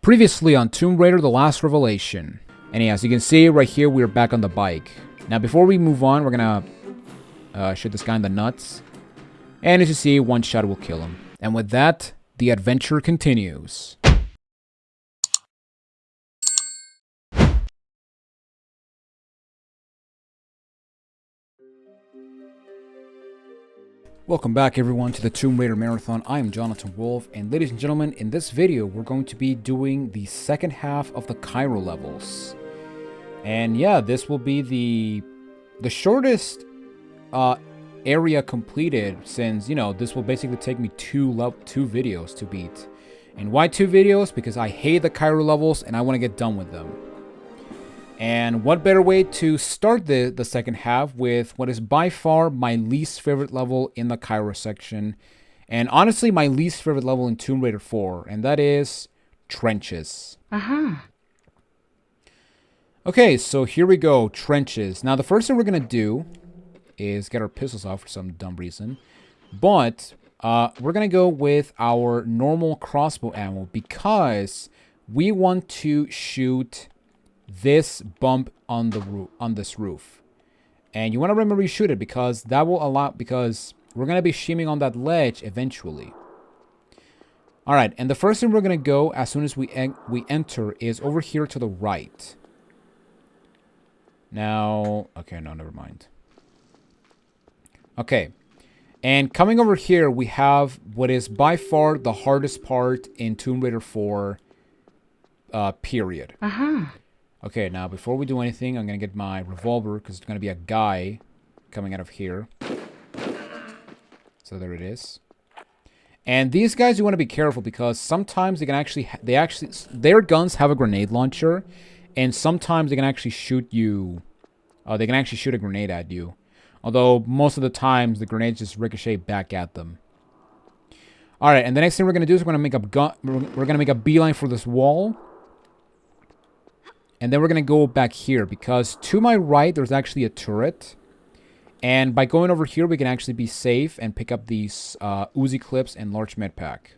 Previously on Tomb Raider: The Last Revelation. And yeah, as you can see right here, we're back on the bike. Now before we move on, we're gonna shoot this guy in the nuts. And as you see, one shot will kill him. And with that, the adventure continues. Welcome back everyone to the Tomb Raider Marathon. I am Jonathan Wolf, and ladies and gentlemen, in this video we're going to be doing the second half of the Cairo levels. And yeah, this will be the shortest area completed, since, you know, this will basically take me two videos to beat. And why two videos? Because I hate the Cairo levels and I want to get done with them. And what better way to start the second half with what is by far my least favorite level in the Cairo section. And honestly, my least favorite level in Tomb Raider 4. And that is Trenches. Okay, so here we go. Trenches. Now, the first thing we're going to do is get our pistols out for some dumb reason. But we're going to go with our normal crossbow ammo because we want to shoot this bump on the roof, on this roof. And you want to remember you shoot it because that will allow, because we're going to be shimming on that ledge eventually. Alright, and the first thing we're going to go as soon as we enter is over here to the right. Now, okay, no, never mind. Okay, and coming over here we have what is by far the hardest part in Tomb Raider 4, period. Okay, now before we do anything, I'm going to get my revolver because it's going to be a guy coming out of here. So there it is. And these guys, you want to be careful because sometimes they can actually, their guns have a grenade launcher, and sometimes they can actually shoot you, they can actually shoot a grenade at you. Although most of the times the grenades just ricochet back at them. Alright, and the next thing we're going to do is we're going to make a beeline for this wall. And then we're going to go back here because to my right, there's actually a turret. And by going over here, we can actually be safe and pick up these Uzi clips and large med pack.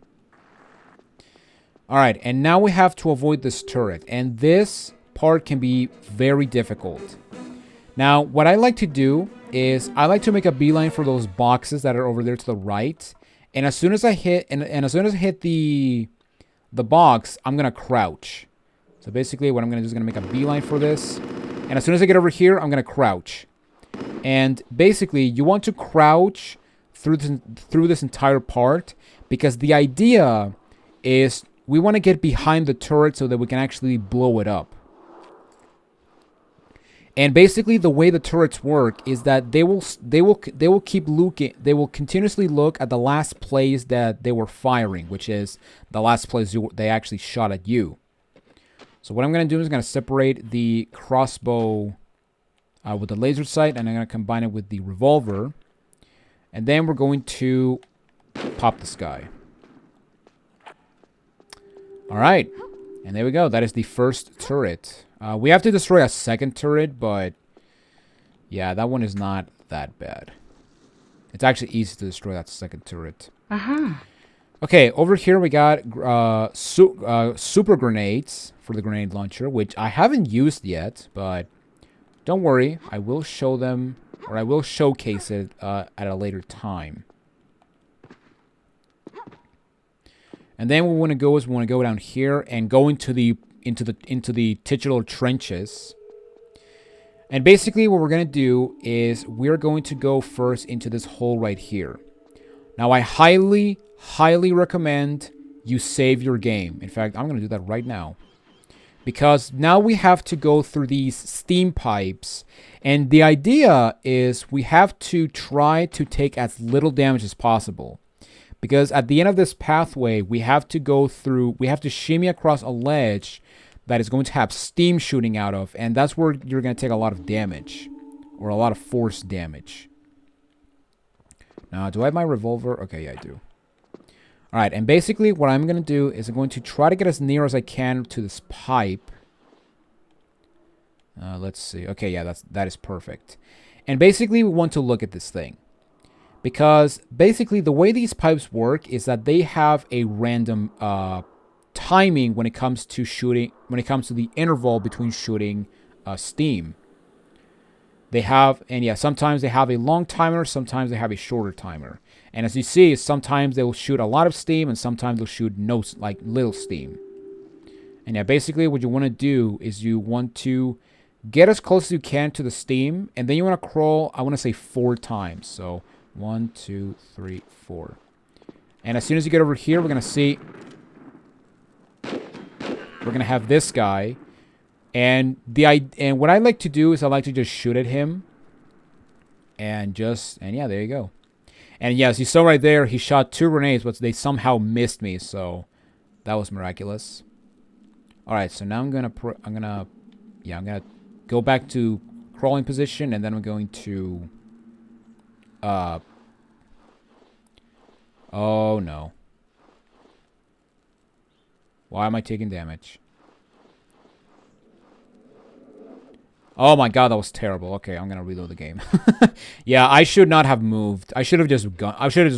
Alright, and now we have to avoid this turret. And this part can be very difficult. Now, what I like to do is I like to make a beeline for those boxes that are over there to the right. And as soon as I hit, and as soon as I hit the box, I'm going to crouch. So basically what I'm going to do is going to make a beeline for this. And as soon as I get over here, I'm going to crouch. And basically you want to crouch through this entire part. Because the idea is we want to get behind the turret so that we can actually blow it up. And basically the way the turrets work is that they will keep looking. They will continuously look at the last place that they were firing. Which is the last place they actually shot at you. So what I'm going to do is going to separate the crossbow with the laser sight, and I'm going to combine it with the revolver. And then we're going to pop this guy. Alright, and there we go. That is the first turret. We have to destroy a second turret, but yeah, that one is not that bad. It's actually easy to destroy that second turret. Okay, over here we got super grenades for the grenade launcher, which I haven't used yet, but don't worry, I will show them, or I will showcase it at a later time. And then what we want to go is we want to go down here and go into the titular trenches. And basically what we're going to do is we're going to go first into this hole right here. Now I highly recommend you save your game. In fact, I'm going to do that right now. Because now we have to go through these steam pipes. And the idea is we have to try to take as little damage as possible. Because at the end of this pathway, we have to shimmy across a ledge that is going to have steam shooting out of. And that's where you're going to take a lot of damage. Or a lot of force damage. Now, do I have my revolver? Okay, yeah, I do. Alright, and basically what I'm going to do is I'm going to try to get as near as I can to this pipe. Let's see. Okay, yeah, that is perfect. And basically we want to look at this thing. Because basically the way these pipes work is that they have a random timing when it comes to shooting, when it comes to the interval between shooting steam. They have, and yeah, sometimes they have a long timer, sometimes they have a shorter timer. And as you see, sometimes they will shoot a lot of steam, and sometimes they'll shoot no, like little steam. And yeah, basically what you want to do is you want to get as close as you can to the steam, and then you want to crawl, I want to say 4 times. So 1, 2, 3, 4. And as soon as you get over here, we're going to see, we're going to have this guy. And what I like to do is I like to just shoot at him. And yeah, there you go. And yes, you saw right there, he shot 2 grenades, but they somehow missed me. So that was miraculous. All right, so now I'm gonna go back to crawling position, and then I'm going to, oh no. Why am I taking damage? Oh my god, that was terrible. Okay, I'm gonna reload the game. Yeah, I should not have moved. I should have just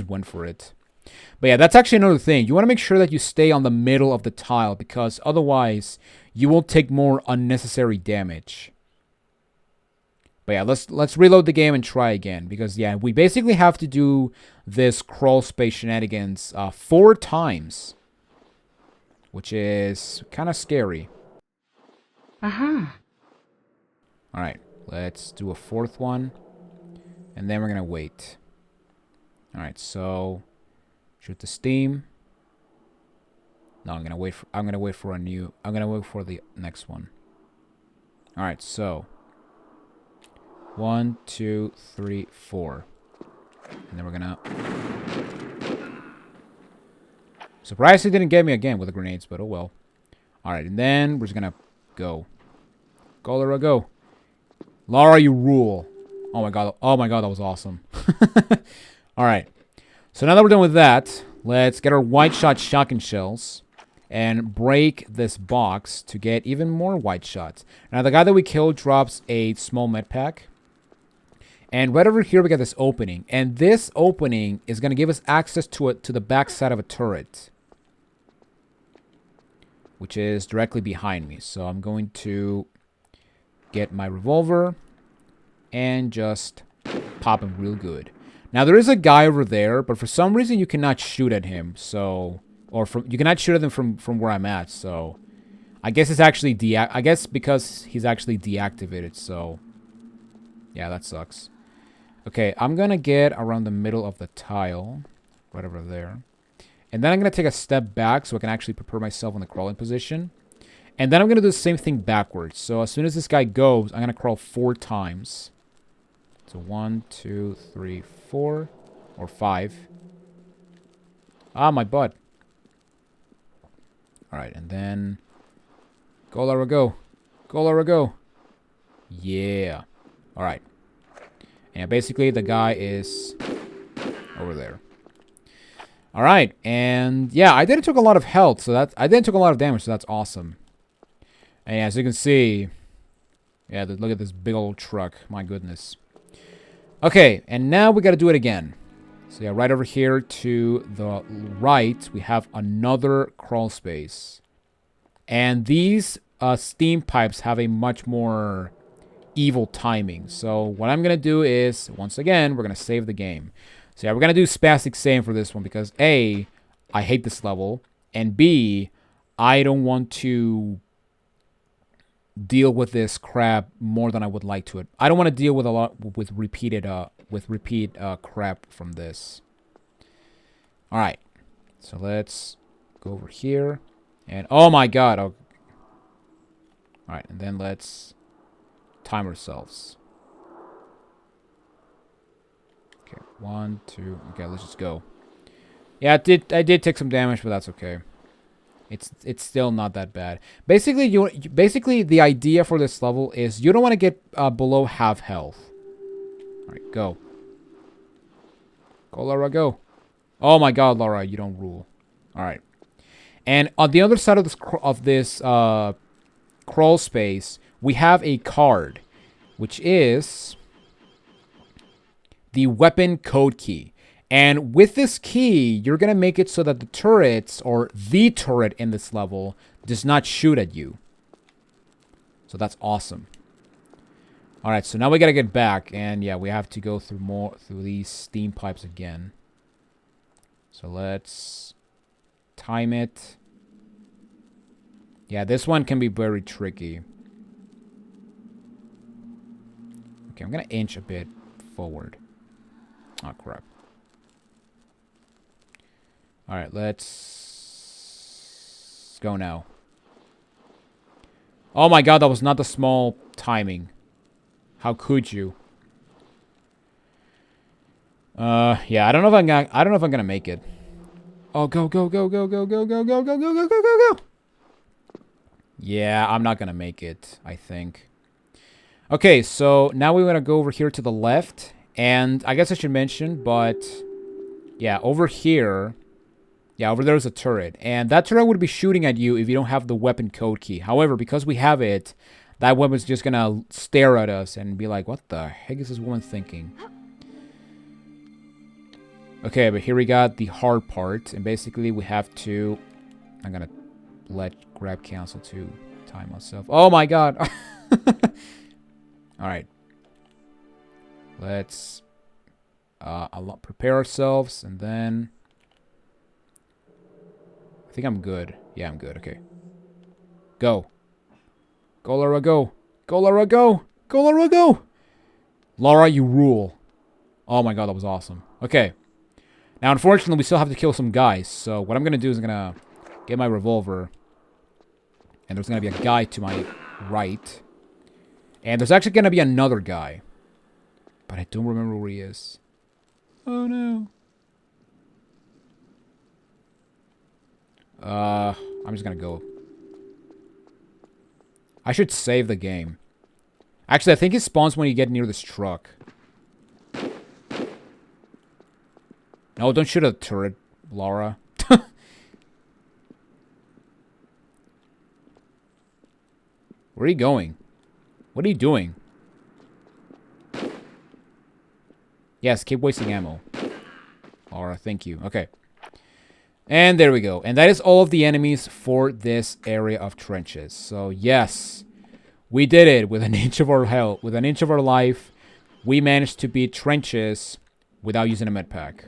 went for it. But yeah, that's actually another thing. You want to make sure that you stay on the middle of the tile, because otherwise you will take more unnecessary damage. But yeah, let's reload the game and try again, because yeah, we basically have to do this crawl space shenanigans 4 times, which is kind of scary. All right, let's do a 4th one, and then we're gonna wait. All right, so shoot the steam. No, I'm gonna wait for the next one. All right, so 1, 2, 3, 4, and then we're gonna. Surprised he didn't get me again with the grenades, but oh well. All right, and then we're just gonna go. Go, Laura, go. Lara, you rule. Oh my god, that was awesome. All right, so now that we're done with that, let's get our white shot shotgun shells and break this box to get even more white shots. Now, the guy that we killed drops a small med pack. And right over here, we got this opening. And this opening is going to give us access to the back side of a turret, which is directly behind me. So I'm going to get my revolver and just pop him real good. Now, there is a guy over there, but for some reason, you cannot shoot at him. So, you cannot shoot at him from where I'm at. So, I guess it's actually because he's actually deactivated. So, yeah, that sucks. Okay, I'm gonna get around the middle of the tile, right over there, and then I'm gonna take a step back so I can actually prepare myself in the crawling position. And then I'm gonna do the same thing backwards. So as soon as this guy goes, I'm gonna crawl 4 times. So 1, 2, 3, 4, or 5. Ah, my butt. All right, and then go, Lara, go. Go, Lara, go. Yeah. All right. And basically, the guy is over there. All right, and yeah, I didn't took a lot of health, so I didn't took a lot of damage, so that's awesome. And yeah, as you can see, yeah, look at this big old truck. My goodness. Okay, and now we got to do it again. So yeah, right over here to the right, we have another crawl space. And these steam pipes have a much more evil timing. So what I'm going to do is, once again, we're going to save the game. So yeah, we're going to do spastic save for this one because A, I hate this level, and B, I don't want to deal with this crap more than I would like to. I don't want to deal with repeat crap from this. All right, so let's go over here, and oh my god! Oh. All right, and then let's time ourselves. Okay, 1, 2. Okay, let's just go. Yeah, I did take some damage, but that's okay. It's still not that bad. Basically, the idea for this level is you don't want to get below half health. All right, go. Go, Laura, go. Oh my God, Laura, you don't rule. All right. And on the other side of this crawl space, we have a card, which is the weapon code key. And with this key, you're going to make it so that the turrets, or the turret in this level, does not shoot at you. So that's awesome. Alright, so now we got to get back. And yeah, we have to go through these steam pipes again. So let's time it. Yeah, this one can be very tricky. Okay, I'm going to inch a bit forward. Oh, crap. Alright, let's go now. Oh my god, that was not the small timing. How could you? Yeah, I don't know if I'm gonna make it. Oh, go, go, go, go, go, go, go, go, go, go, go, go, go, go. Yeah, I'm not gonna make it, I think. Okay, so now we're gonna go over here to the left. And I guess I should mention, but yeah, over here, yeah, over there is a turret. And that turret would be shooting at you if you don't have the weapon code key. However, because we have it, that weapon's just gonna stare at us and be like, what the heck is this woman thinking? Okay, but here we got the hard part. And basically we have to... I'm gonna let grab cancel to time myself. Oh my god! Alright. Let's prepare ourselves, and then... I think I'm good. Yeah, I'm good. Okay. Go. Go, Laura, go. Go, Laura, go. Go, Laura, go. Laura, you rule. Oh my god, that was awesome. Okay. Now, unfortunately, we still have to kill some guys. So, what I'm going to do is I'm going to get my revolver. And there's going to be a guy to my right. And there's actually going to be another guy. But I don't remember where he is. Oh, no. I'm just gonna go. I should save the game. Actually, I think it spawns when you get near this truck. No, don't shoot at the turret, Laura. Where are you going? What are you doing? Yes, keep wasting ammo. Laura, thank you. Okay. And there we go. And that is all of the enemies for this area of trenches. So, yes, we did it with an inch of our health. With an inch of our life, we managed to beat trenches without using a med pack.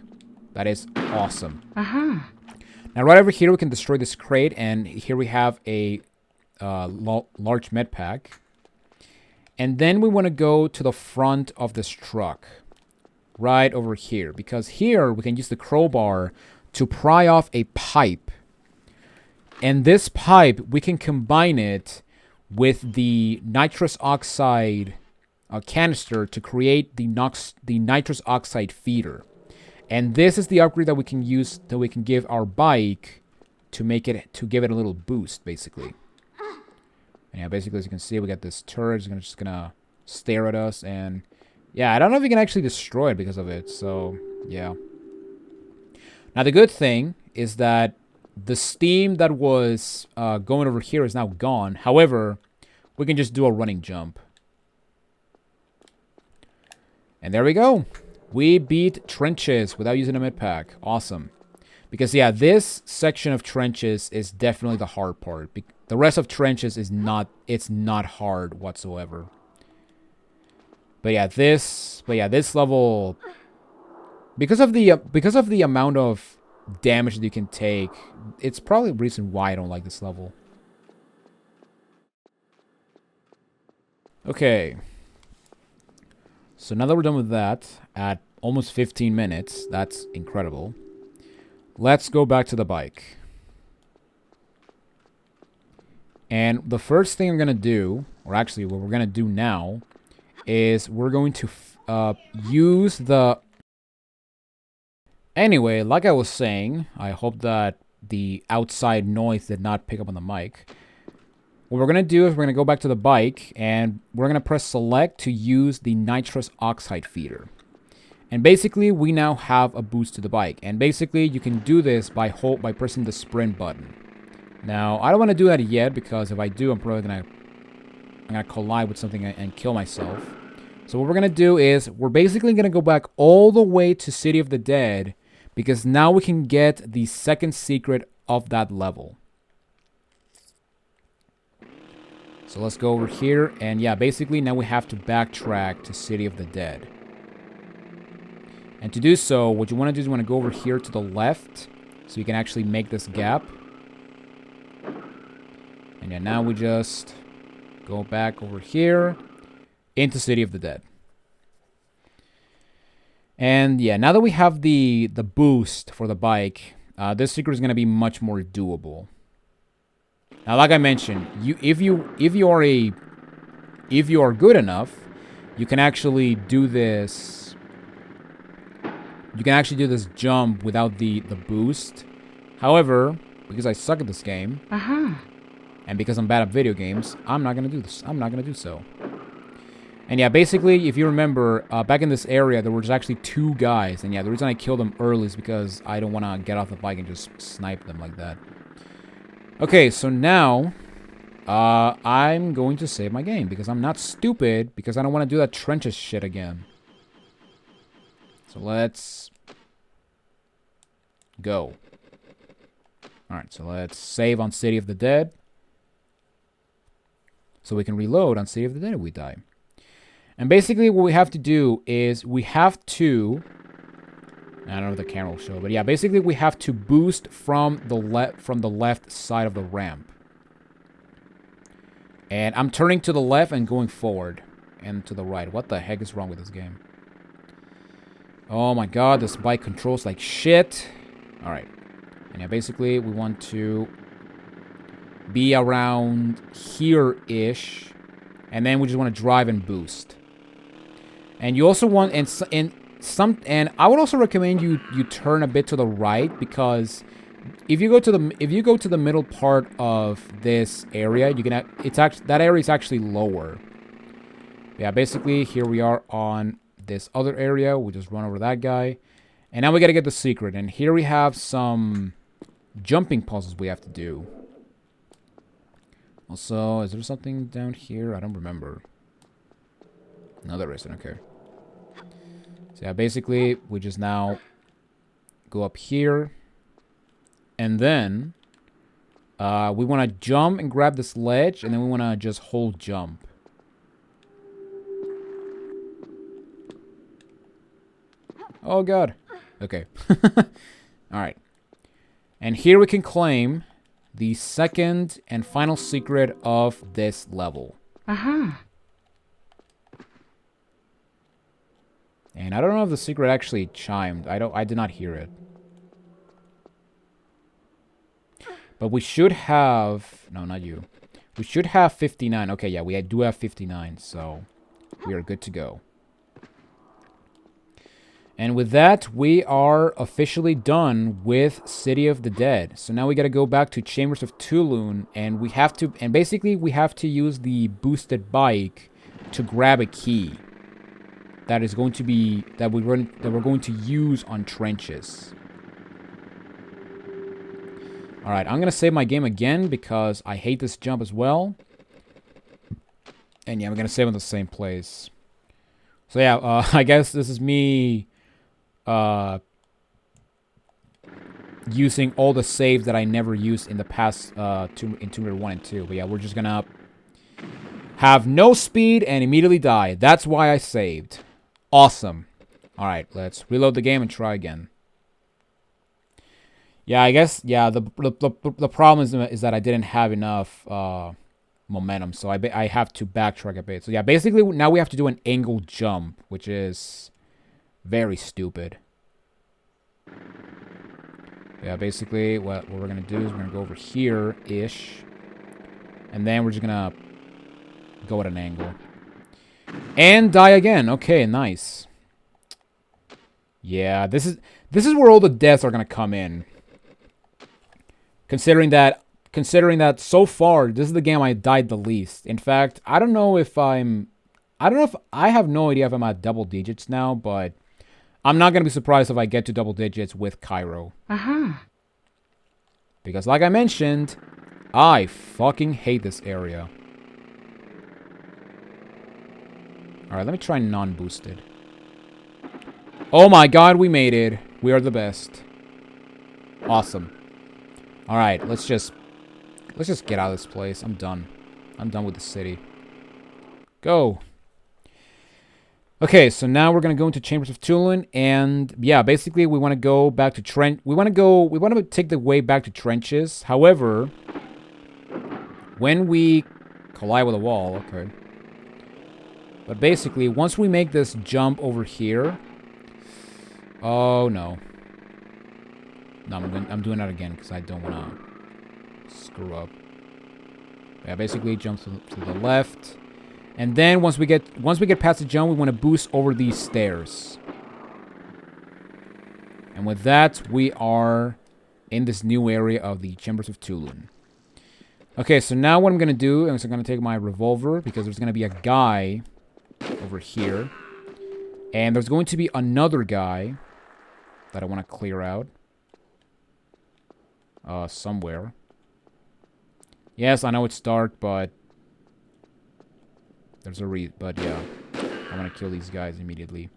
That is awesome. Now, right over here, we can destroy this crate. And here we have a large med pack. And then we want to go to the front of this truck. Right over here. Because here, we can use the crowbar to pry off a pipe. And this pipe, we can combine it with the nitrous oxide canister to create the nitrous oxide feeder. And this is the upgrade that we can use, that we can give our bike to give it a little boost, basically. And yeah, basically, as you can see, we got this turret. It's just gonna stare at us. And yeah, I don't know if we can actually destroy it because of it. So, yeah. Now, the good thing is that the steam that was going over here is now gone. However, we can just do a running jump. And there we go. We beat trenches without using a med pack. Awesome. Because, yeah, this section of trenches is definitely the hard part. The rest of trenches is not, it's not hard whatsoever. But yeah, this level... Because of the amount of damage that you can take, it's probably the reason why I don't like this level. Okay. So now that we're done with that, at almost 15 minutes, that's incredible. Let's go back to the bike. And the first thing I'm going to do, or actually what we're going to do now, is we're going to use the... Anyway, like I was saying, I hope that the outside noise did not pick up on the mic. What we're going to do is we're going to go back to the bike, and we're going to press select to use the nitrous oxide feeder. And basically, we now have a boost to the bike. And basically, you can do this by pressing the sprint button. Now, I don't want to do that yet, because if I do, I'm probably going to collide with something and kill myself. So what we're going to do is we're basically going to go back all the way to City of the Dead because now we can get the second secret of that level. So let's go over here. And yeah, basically now we have to backtrack to City of the Dead. And to do so, what you want to do is you want to go over here to the left so you can actually make this gap. And yeah, now we just go back over here into City of the Dead. And yeah, now that we have the boost for the bike, this secret is going to be much more doable. Now, like I mentioned, if you are good enough, you can actually do this. You can actually do this jump without the boost. However, because I suck at this game, and because I'm bad at video games, I'm not gonna do this. I'm not gonna do so. And yeah, basically, if you remember, back in this area, there were actually 2 guys. And yeah, the reason I killed them early is because I don't want to get off the bike and just snipe them like that. Okay, so now, I'm going to save my game because I'm not stupid, because I don't want to do that trenches shit again. So let's go. Alright, so let's save on City of the Dead. So we can reload on City of the Dead if we die. And basically what we have to do is we have to... I don't know if the camera will show, but yeah, basically we have to boost from the left side of the ramp. And I'm turning to the left and going forward. And to the right. What the heck is wrong with this game? Oh my god, this bike controls like shit. Alright. And yeah, basically we want to be around here-ish. And then we just want to drive and boost. And you also want... And I would also recommend you turn a bit to the right, because if you go to the middle part of this area, you can that area is actually lower. Yeah, basically here we are on this other area. We just run over that guy, and now we gotta get the secret. And here we have some jumping puzzles we have to do. Also, is there something down here? I don't remember. No, there isn't. Okay. So yeah, basically, we just now go up here. And then, we want to jump and grab this ledge. And then we want to just hold jump. Oh, God. Okay. Alright. And here we can claim the second and final secret of this level. And I don't know if the secret actually chimed. I did not hear it. But we should have... No, not you. We should have 59. Okay, yeah, we do have 59. So, we are good to go. And with that, we are officially done with City of the Dead. So now we gotta go back to Chambers of Tulun, and we have to... And basically, we have to use the boosted bike to grab a key. That is going to be... That we're going to use on trenches. Alright, I'm gonna save my game again, because I hate this jump as well. And yeah, I'm gonna save in the same place. So yeah, I guess this is me... using all the saves that I never used in the past in Tomb Raider 1 and 2. But yeah, we're just gonna have no speed and immediately die. That's why I saved. Awesome. Alright, let's reload the game and try again. Yeah, I guess, yeah, the problem is that I didn't have enough momentum, so I have to backtrack a bit. So yeah, basically now we have to do an angle jump, which is very stupid. Yeah, basically what we're going to do is we're going to go over here-ish. And then we're just going to go at an angle. And die again. Okay, nice. Yeah, this is where all the deaths are going to come in. Considering that so far, this is the game I died the least. In fact, I don't know if I have no idea if I'm at double digits now, but I'm not going to be surprised if I get to double digits with Cairo. Because like I mentioned, I fucking hate this area. Alright, let me try non-boosted. Oh my god, we made it. We are the best. Awesome. Alright, let's just get out of this place. I'm done. I'm done with the city. Go. Okay, so now we're gonna go into Chambers of Tulun, and yeah, basically we want to go back to Trench. We want to take the way back to trenches. However, when we collide with a wall, okay. But basically, once we make this jump over here, oh no, no, I'm doing that again because I don't want to screw up. Yeah, basically jump to the left. And then once we get past the jump, we want to boost over these stairs. And with that, we are in this new area of the Chambers of Tulun. Okay, so now what I'm going to do is I'm going to take my revolver because there's going to be a guy over here. And there's going to be another guy that I want to clear out. Somewhere. Yes, I know it's dark, but there's a but yeah, I want to kill these guys immediately.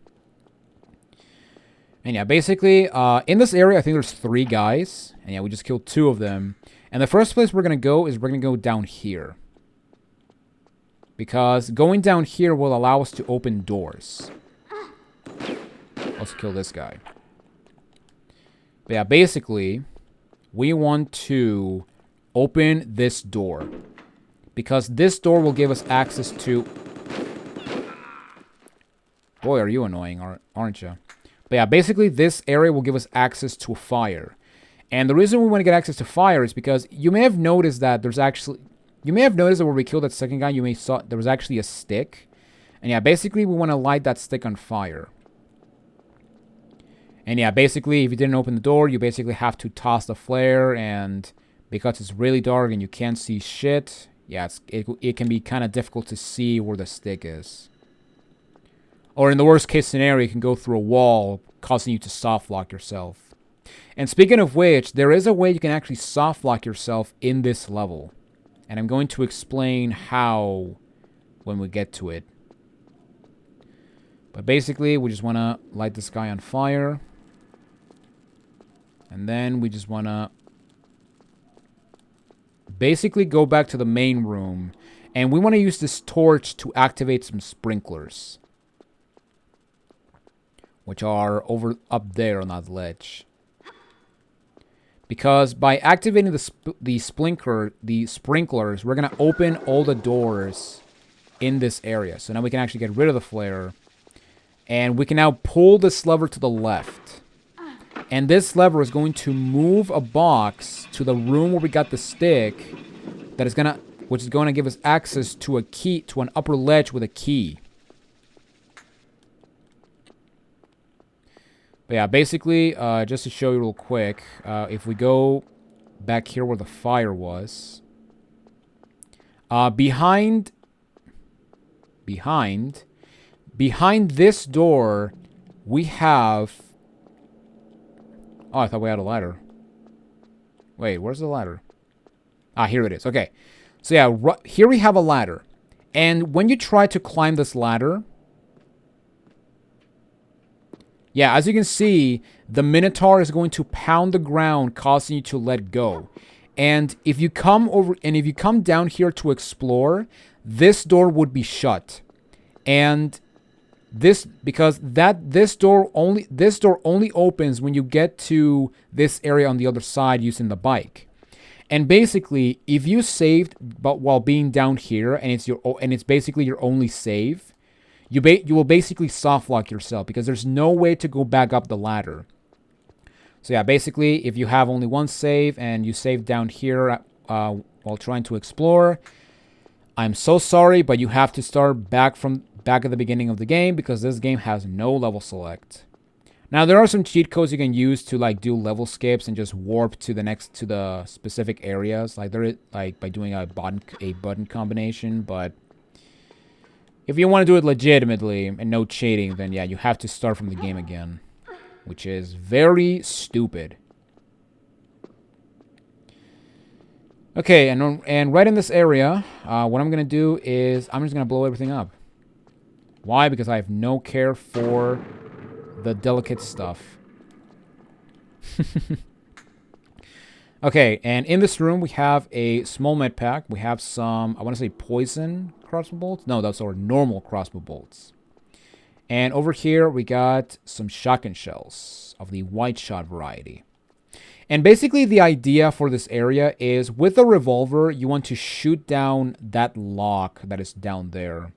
And yeah, basically, in this area, I think there's 3 guys. And yeah, we just killed 2 of them. And the first place we're going to go is we're going to go down here. Because going down here will allow us to open doors. Let's kill this guy. But yeah, basically, we want to open this door. Because this door will give us access to... Boy, are you annoying, aren't you? But yeah, basically this area will give us access to fire. And the reason we want to get access to fire is because you may have noticed that there's actually... You may have noticed that when we killed that second guy, you may saw there was actually a stick. And yeah, basically we want to light that stick on fire. And yeah, basically if you didn't open the door, you basically have to toss the flare. And because it's really dark and you can't see shit... Yeah, it can be kind of difficult to see where the stick is. Or in the worst case scenario, you can go through a wall, causing you to softlock yourself. And speaking of which, there is a way you can actually softlock yourself in this level. And I'm going to explain how when we get to it. But basically, we just want to light this guy on fire. And then we just want to basically go back to the main room, and we want to use this torch to activate some sprinklers, which are over up there on that ledge. Because by activating the sprinklers, we're gonna open all the doors in this area. So now we can actually get rid of the flare, and we can now pull this lever to the left. And this lever is going to move a box to the room where we got the stick, which is going to give us access to a key, to an upper ledge with a key. But yeah, basically, just to show you real quick, if we go back here where the fire was, behind this door, we have... Oh, I thought we had a ladder. Wait, where's the ladder? Ah, here it is. Okay. So yeah, here we have a ladder. And when you try to climb this ladder... Yeah, as you can see, the Minotaur is going to pound the ground, causing you to let go. And if you come down here to explore, this door would be shut. And... this door only opens when you get to this area on the other side using the bike. And basically, if you saved but while being down here and it's basically your only save, you will basically softlock yourself because there's no way to go back up the ladder. So yeah, basically if you have only one save and you save down here while trying to explore, I'm so sorry, but you have to start back at the beginning of the game because this game has no level select. Now there are some cheat codes you can use to like do level skips and just warp to the specific areas, like by doing a button combination. But if you want to do it legitimately and no cheating, then yeah, you have to start from the game again, which is very stupid. Okay, and right in this area, what I'm gonna do is I'm just gonna blow everything up. Why? Because I have no care for the delicate stuff. Okay, and in this room we have a small med pack. We have some, I want to say poison crossbow bolts. No, those are normal crossbow bolts. And over here we got some shotgun shells of the white shot variety. And basically the idea for this area is with a revolver, you want to shoot down that lock that is down there.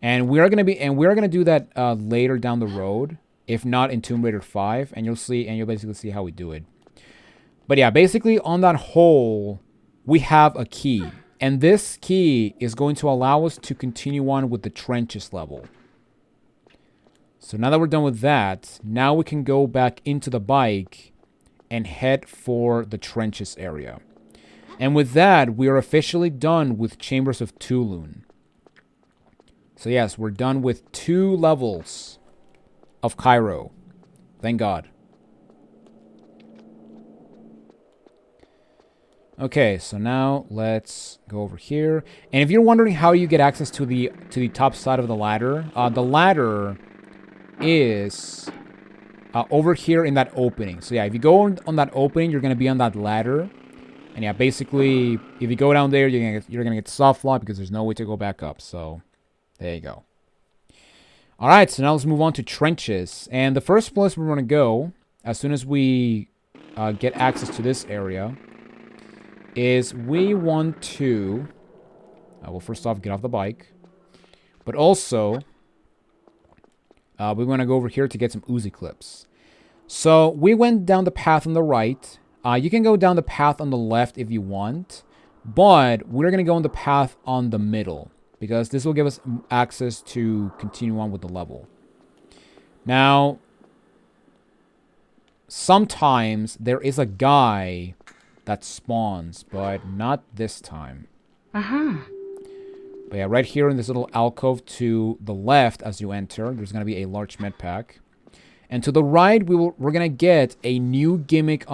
And we're gonna do that later down the road, if not in Tomb Raider 5, and you'll basically see how we do it. But yeah, basically on that hole, we have a key. And this key is going to allow us to continue on with the trenches level. So now that we're done with that, now we can go back into the bike and head for the trenches area. And with that, we are officially done with Chambers of Tulun. So yes, we're done with 2 levels of Cairo. Thank God. Okay, so now let's go over here. And if you're wondering how you get access to the top side of the ladder is over here in that opening. So yeah, if you go on that opening, you're gonna be on that ladder. And yeah, basically, if you go down there, you're gonna get Softlock because there's no way to go back up. So there you go. All right, so now let's move on to trenches. And the first place we're gonna go, as soon as we get access to this area, is we want to, well, first off, get off the bike. But also, we want to go over here to get some Uzi clips. So we went down the path on the right. You can go down the path on the left if you want. But we're going to go on the path on the middle, because this will give us access to continue on with the level. Now, sometimes there is a guy that spawns, but not this time. But yeah, right here in this little alcove to the left as you enter, there's going to be a large med pack. And to the right, we're going to get a new gimmick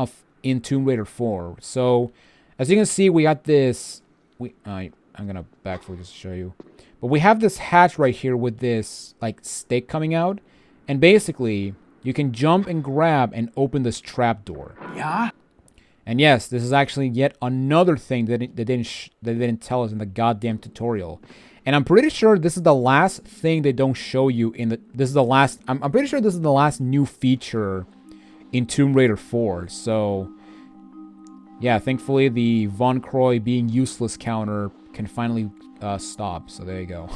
in Tomb Raider 4. So, as you can see, we got this... I'm going to back for just to show you. But we have this hatch right here with this, like, stick coming out. And basically, you can jump and grab and open this trapdoor. Yeah? And yes, this is actually yet another thing that they didn't tell us in the goddamn tutorial. And I'm pretty sure this is the last thing they don't show you in the... This is the last... I'm pretty sure this is the last new feature in Tomb Raider 4. So, yeah, thankfully the Von Croy being useless counter can finally stop. So there you go.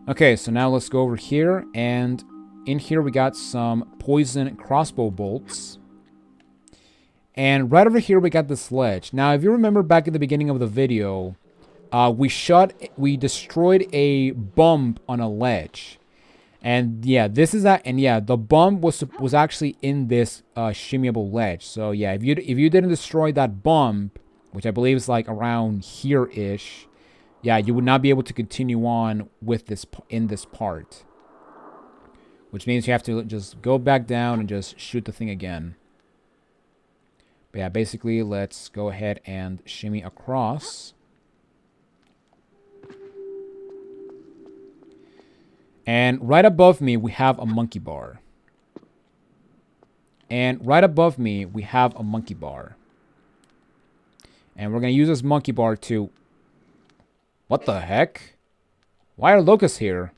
Okay, so now let's go over here. And in here we got some poison crossbow bolts. And right over here we got this ledge. Now, if you remember back at the beginning of the video, we destroyed a bump on a ledge. And yeah, the bump was actually in this shimmyable ledge. So yeah, if you didn't destroy that bump, which I believe is like around here-ish, yeah, you would not be able to continue on with this in this part. Which means you have to just go back down and just shoot the thing again. But yeah, basically, let's go ahead and shimmy across. And right above me, we have a monkey bar. And right above me, we have a monkey bar. And we're going to use this monkey bar to... What the heck? Why are locusts here?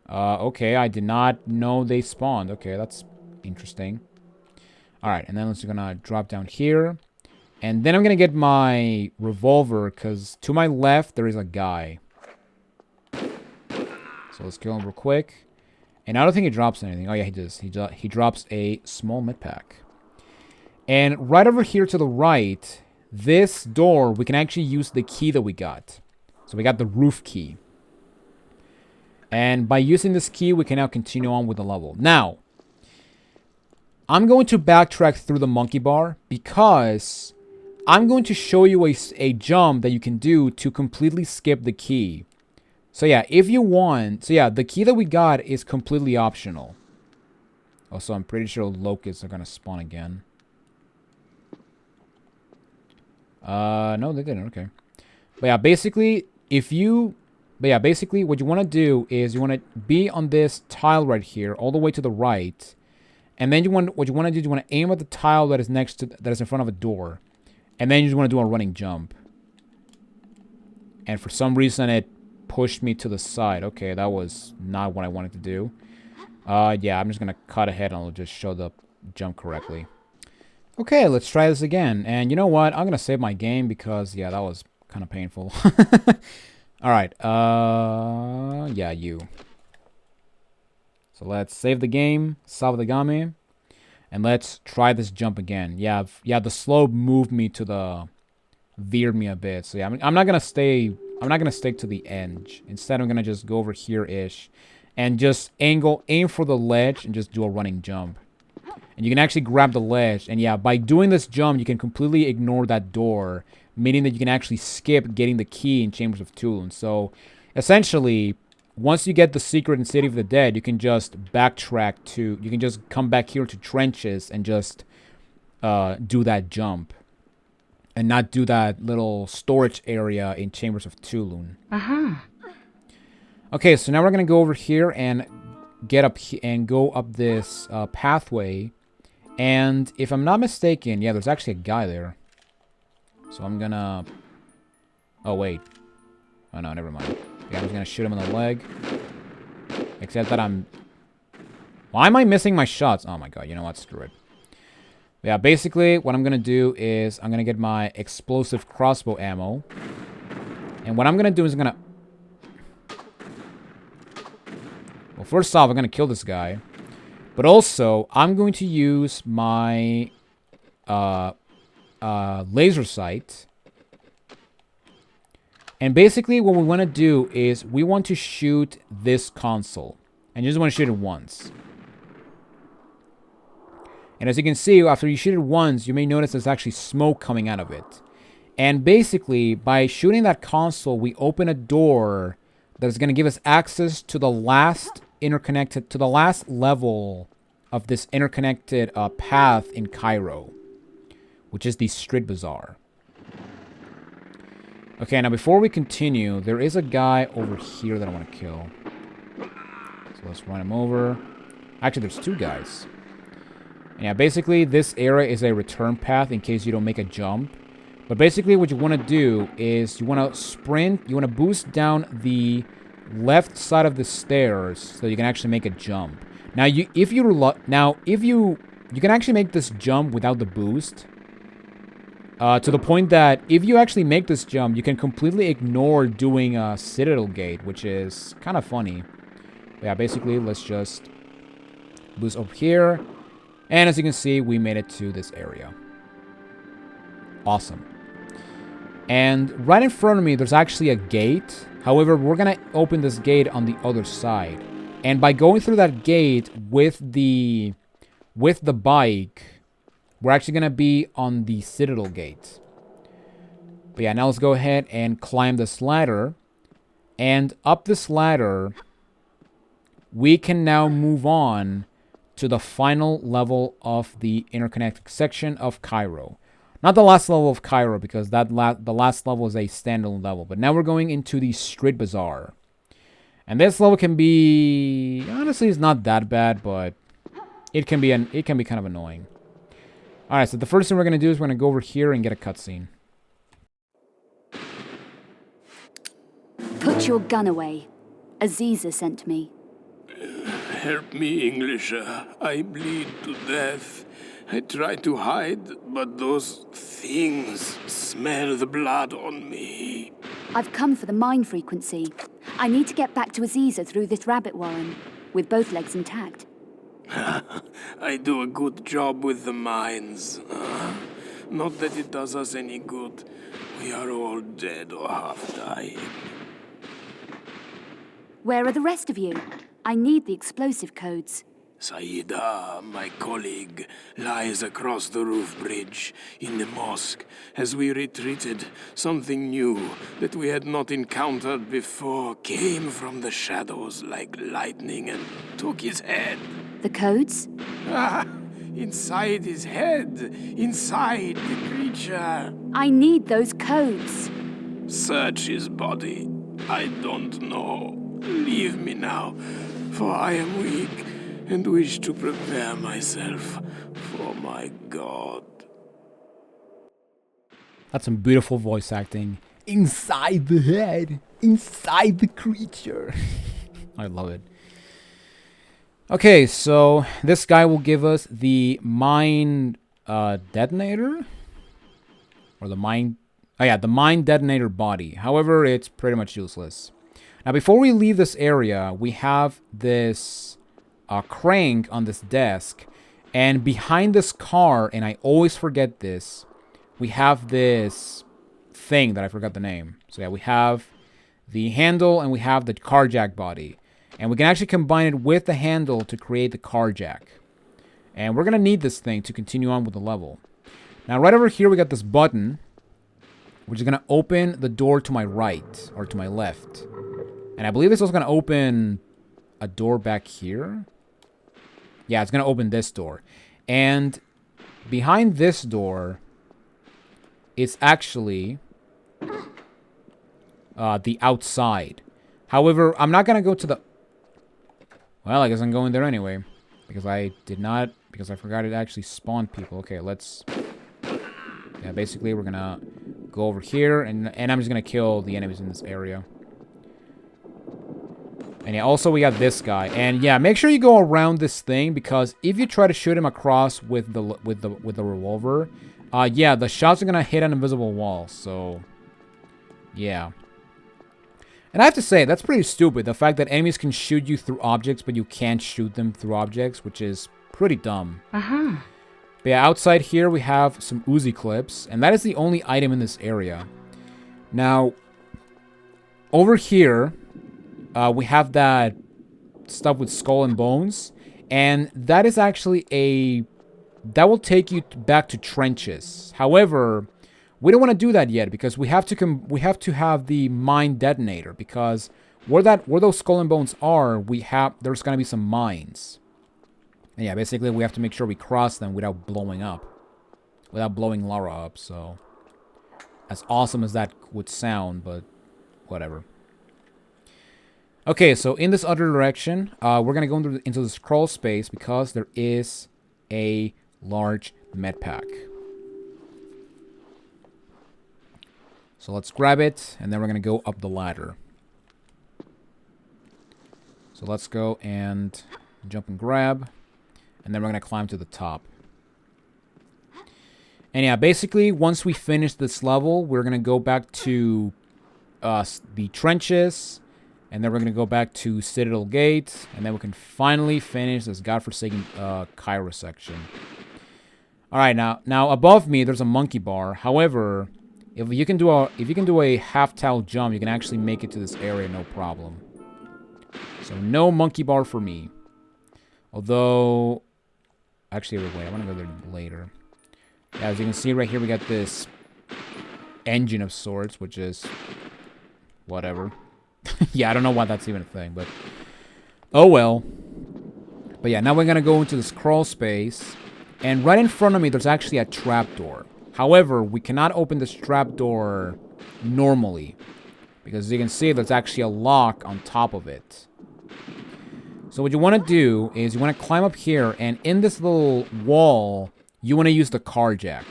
Okay, I did not know they spawned. Okay, that's interesting. Alright, and then we're gonna drop down here. And then I'm gonna get my revolver, because to my left, there is a guy. So let's kill him real quick. And I don't think he drops anything. Oh yeah, he does. He drops a small med pack. And right over here to the right, this door, we can actually use the key that we got. So we got the roof key. And by using this key, we can now continue on with the level. Now, I'm going to backtrack through the monkey bar because I'm going to show you a jump that you can do to completely skip the key. So yeah, if you want... So yeah, the key that we got is completely optional. Also, I'm pretty sure locusts are going to spawn again. No, they didn't. Okay. But yeah, basically, But yeah, basically what you want to do is you want to be on this tile right here, all the way to the right. And then what you want to do is you want to aim at the tile that is that is in front of a door. And then you just want to do a running jump. And for some reason it pushed me to the side. Okay, that was not what I wanted to do. Yeah, I'm just going to cut ahead and I'll just show the jump correctly. Okay, let's try this again. And you know what? I'm going to save my game because, yeah, that was kind of painful. Alright, yeah, you. So let's save the game, Salvadagame, and let's try this jump again. Yeah, the slope moved me veered me a bit. So yeah, I'm not gonna stick to the edge. Instead, I'm gonna just go over here-ish, and just aim for the ledge, and just do a running jump. And you can actually grab the ledge, and yeah, by doing this jump, you can completely ignore that door, meaning that you can actually skip getting the key in Chambers of Tulun. So, essentially, once you get the secret in City of the Dead, you can just backtrack you can just come back here to Trenches and just do that jump. And not do that little storage area in Chambers of Tulun. Okay, so now we're going to go over here and go up this pathway. And if I'm not mistaken, yeah, there's actually a guy there. So I'm gonna... Oh, wait. Oh, no, never mind. Yeah, I'm just gonna shoot him in the leg. Except that why am I missing my shots? Oh my god, you know what? Screw it. Yeah, basically, what I'm gonna do is I'm gonna get my explosive crossbow ammo. And what I'm gonna do is I'm gonna... Well, first off, I'm gonna kill this guy. But also, I'm going to use my... laser sight. And basically what we want to do is we want to shoot this console. And you just want to shoot it once. And as you can see, after you shoot it once, you may notice there's actually smoke coming out of it. And basically, by shooting that console, we open a door that's going to give us access to the last level of this interconnected path in Cairo, which is the Street Bazar. Okay, now before we continue, there is a guy over here that I want to kill. So let's run him over. Actually, there's two guys. And yeah, basically, this area is a return path in case you don't make a jump. But basically, what you want to do is you want to sprint, you want to boost down the left side of the stairs so you can actually make a jump. Now, you can actually make this jump without the boost. To the point that if you actually make this jump, you can completely ignore doing a Citadel gate, which is kind of funny. But yeah, basically, let's just boost up here. And as you can see, we made it to this area. Awesome. And right in front of me, there's actually a gate. However, we're going to open this gate on the other side. And by going through that gate with the bike, we're actually going to be on the Citadel gate. But yeah, now let's go ahead and climb this ladder. And up this ladder, we can now move on to the final level of the interconnected section of Cairo. Not the last level of Cairo, because the last level is a standalone level. But now we're going into the Street Bazar. And this level can be... Honestly, it's not that bad, but it can be kind of annoying. Alright, so the first thing we're going to do is we're going to go over here and get a cutscene. Put your gun away. Aziza sent me. Help me, Englisher. I bleed to death. I try to hide, but those things smell the blood on me. I've come for the mine frequency. I need to get back to Aziza through this rabbit warren, with both legs intact. I do a good job with the mines. Not that it does us any good. We are all dead or half dying. Where are the rest of you? I need the explosive codes. Saida, my colleague, lies across the roof bridge in the mosque. As we retreated, something new that we had not encountered before came from the shadows like lightning and took his head. The codes? Inside his head, inside the creature. I need those codes. Search his body. I don't know. Leave me now, for I am weak and wish to prepare myself for my god. That's some beautiful voice acting. Inside the head, inside the creature. I love it. Okay, so this guy will give us the mine detonator? Or the mine... Oh yeah, the mine detonator body. However, it's pretty much useless. Now, before we leave this area, we have this crank on this desk. And behind this car, and I always forget this, we have this thing that I forgot the name. So yeah, we have the handle and we have the car jack body. And we can actually combine it with the handle to create the car jack. And we're going to need this thing to continue on with the level. Now, right over here, we got this button, which is going to open the door to my right, or to my left. And I believe it's also going to open a door back here. Yeah, it's going to open this door. And behind this door, it's actually the outside. However, I'm not going to go to the... Well, I guess I'm going there anyway. Because I forgot it actually spawned people. Okay, let's... Yeah, basically we're gonna go over here, and I'm just gonna kill the enemies in this area. And yeah, also we got this guy. And yeah, make sure you go around this thing, because if you try to shoot him across with the revolver, yeah, the shots are gonna hit an invisible wall, so... Yeah. And I have to say, that's pretty stupid. The fact that enemies can shoot you through objects, but you can't shoot them through objects, which is pretty dumb. Uh-huh. But yeah, outside here, we have some Uzi clips, and that is the only item in this area. Now, over here, we have that stuff with skull and bones, and that is actually that will take you back to trenches. However... we don't want to do that yet, because we have to have the mine detonator, because where those skull and bones are, there's gonna be some mines. And yeah, basically we have to make sure we cross them without blowing Lara up. So as awesome as that would sound, but whatever. Okay, so in this other direction, we're gonna go into this crawl space, because there is a large med pack. So let's grab it, and then we're going to go up the ladder. So let's go and jump and grab, and then we're going to climb to the top. And yeah, basically, once we finish this level, we're going to go back to the trenches, and then we're going to go back to Citadel Gate, and then we can finally finish this godforsaken Cairo section. Alright, now above me, there's a monkey bar. However... If you can do a half-towel jump, you can actually make it to this area, no problem. So no monkey bar for me. Although, actually, wait, I want to go there later. Yeah, as you can see right here, we got this engine of sorts, which is whatever. Yeah, I don't know why that's even a thing, but oh well. But yeah, now we're gonna go into this crawl space, and right in front of me, there's actually a trapdoor. However, we cannot open this trapdoor normally, because as you can see, there's actually a lock on top of it. So what you want to do is you want to climb up here, and in this little wall, you want to use the car jack.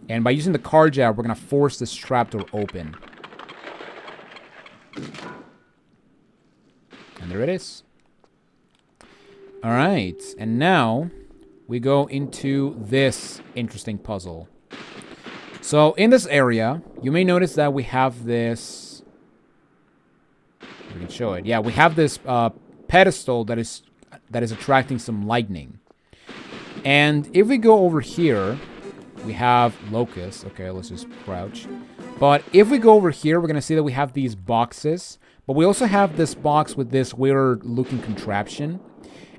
And by using the car jack, we're going to force this trapdoor open. And there it is. Alright, and now... we go into this interesting puzzle. So in this area, you may notice that we have this... we can show it. Yeah, we have this pedestal that is attracting some lightning. And if we go over here, we have locusts. Okay, let's just crouch. But if we go over here, we're going to see that we have these boxes. But we also have this box with this weird-looking contraption.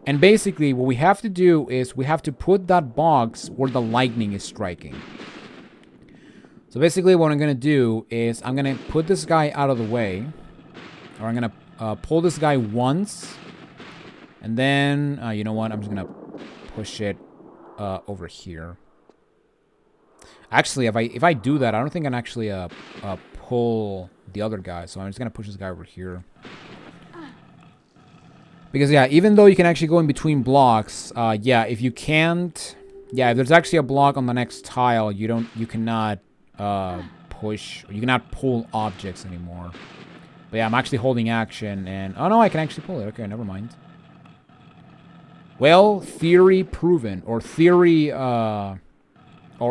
And basically, what we have to do is we have to put that box where the lightning is striking. So basically, what I'm going to do is I'm going to put this guy out of the way. Or I'm going to pull this guy once. And then, you know what? I'm just going to push it over here. Actually, if I do that, I don't think I can actually pull the other guy. So I'm just going to push this guy over here. Because, yeah, even though you can actually go in between blocks, yeah, if you can't... Yeah, if there's actually a block on the next tile, you cannot push, or you cannot pull objects anymore. But yeah, I'm actually holding action, and... Oh, no, I can actually pull it. Okay, never mind. Well, theory proven, or theory, or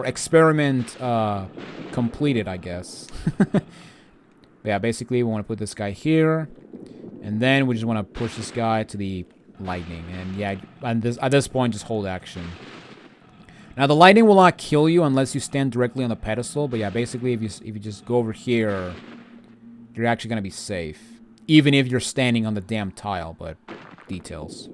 experiment, completed, I guess. Yeah, basically, we want to put this guy here. And then we just want to push this guy to the lightning. And yeah, at this point, just hold action. Now, the lightning will not kill you unless you stand directly on the pedestal. But yeah, basically, if you just go over here, you're actually going to be safe. Even if you're standing on the damn tile, but details.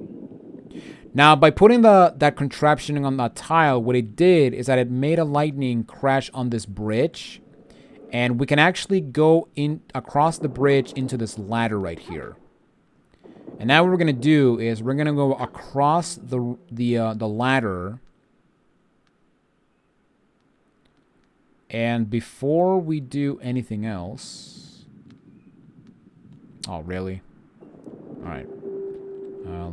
Now, by putting that contraption on that tile, what it did is that it made a lightning crash on this bridge. And we can actually go in across the bridge into this ladder right here. And now what we're going to do is we're going to go across the ladder. And before we do anything else... Oh, really? Alright.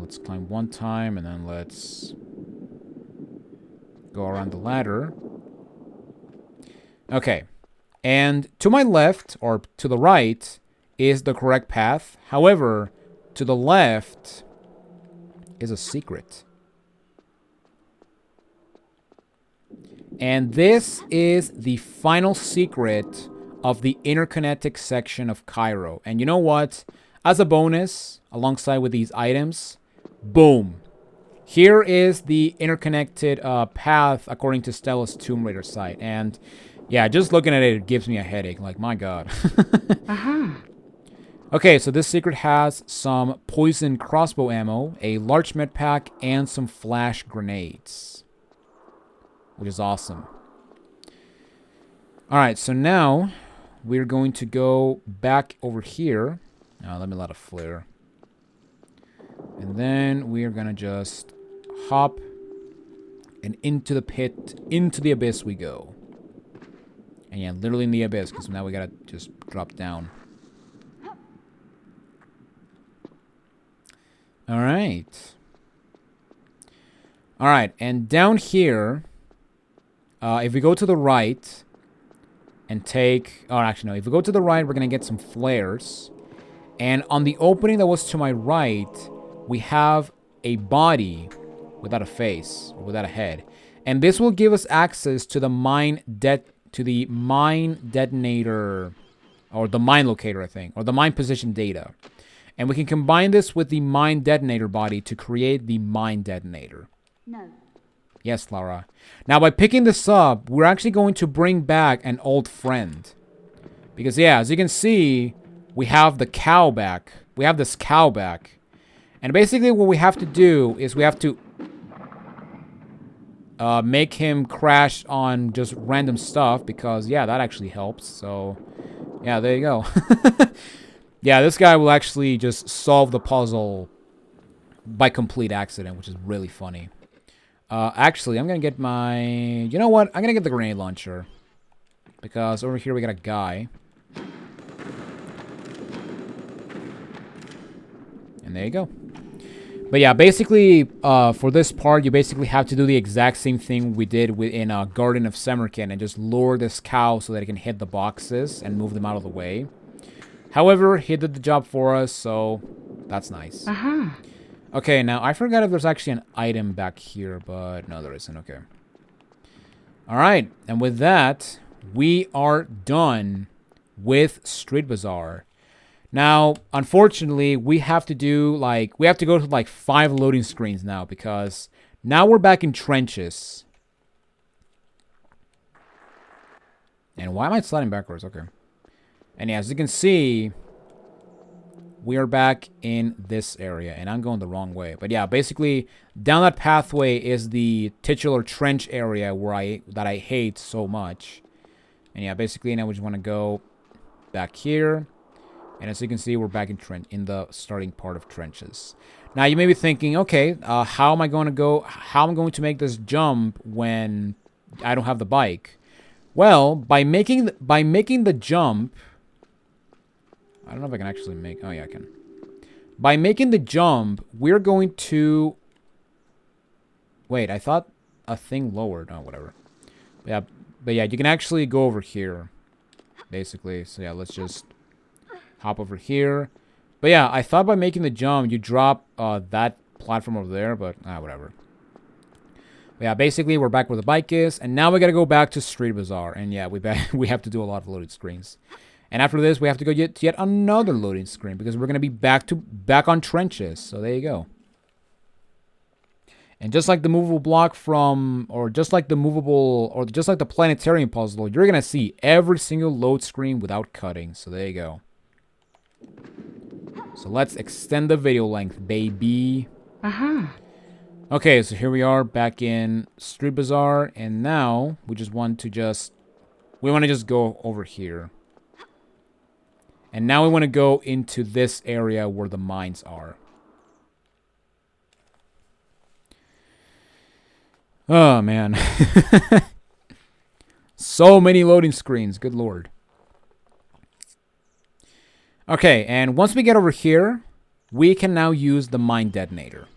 Let's climb one time, and then let's go around the ladder. Okay. And to my left, or to the right, is the correct path. However, to the left is a secret. And this is the final secret of the interconnected section of Cairo. And you know what? As a bonus, alongside with these items, boom. Here is the interconnected path according to Stella's Tomb Raider site. And yeah, just looking at it, it gives me a headache. Like, my god. Okay, so this secret has some poison crossbow ammo, a large med pack, and some flash grenades. Which is awesome. Alright, so now we're going to go back over here. Let me light a flare. And then we are going to just hop. And into the pit, into the abyss we go. And yeah, literally in the abyss, because now we gotta just drop down. Alright. Alright, and down here, if we go to the right and take... Oh, actually, no. If we go to the right, we're gonna get some flares. And on the opening that was to my right, we have a body without a face, or without a head. And this will give us access to the mine detonator, or the mine locator, I think, or the mine position data. And we can combine this with the mine detonator body to create the mine detonator. No. Yes, Lara. Now, by picking this up, we're actually going to bring back an old friend. Because, yeah, as you can see, we have the cow back. We have this cow back. And basically what we have to do is we have to make him crash on just random stuff. Because, yeah, that actually helps. So, yeah, there you go. Yeah, this guy will actually just solve the puzzle by complete accident, which is really funny. Actually, I'm going to get my... You know what? I'm going to get the grenade launcher. Because over here we got a guy. And there you go. But yeah, basically, for this part, you basically have to do the exact same thing we did in Garden of Samarkand. And just lure this cow so that it can hit the boxes and move them out of the way. However, he did the job for us, so that's nice. Okay, now I forgot if there's actually an item back here, but no, there isn't. Okay. Alright, and with that, we are done with Street Bazar. Now, unfortunately, we have to do, we have to go to, 5 loading screens now, because now we're back in trenches. And why am I sliding backwards? Okay. And yeah, as you can see, we are back in this area. And I'm going the wrong way. But yeah, basically, down that pathway is the titular trench area that I hate so much. And yeah, basically, now we just want to go back here. And as you can see, we're back in the starting part of trenches. Now, you may be thinking, okay, how am I going to make this jump when I don't have the bike? Well, by making the jump... I don't know if I can actually make... Oh, yeah, I can. By making the jump, we're going to... Wait, I thought a thing lowered. Oh, whatever. But yeah, you can actually go over here, basically. So yeah, let's just hop over here. But yeah, I thought by making the jump, you drop that platform over there, but whatever. But yeah, basically, we're back where the bike is, and now we gotta go back to Street Bazar. And yeah, we have to do a lot of loading screens. And after this, we have to go get yet another loading screen because we're gonna be back on trenches. So there you go. And just like the movable block just like the planetarium puzzle, you're gonna see every single load screen without cutting. So there you go. So let's extend the video length, baby. Okay, so here we are back in Street Bazar, and now we want to just go over here. And now we want to go into this area where the mines are. Oh, man. So many loading screens. Good lord. Okay, and once we get over here, we can now use the mine detonator.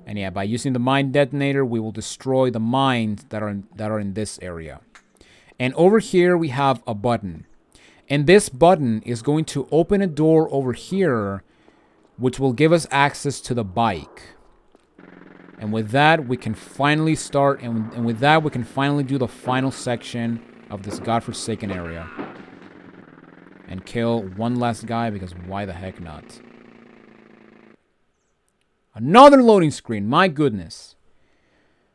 And yeah, by using the mine detonator, we will destroy the mines that are in this area. And over here, we have a button. And this button is going to open a door over here, which will give us access to the bike. And with that, we can finally start, and with that, we can finally do the final section of this godforsaken area. And kill one last guy, because why the heck not? Another loading screen, my goodness.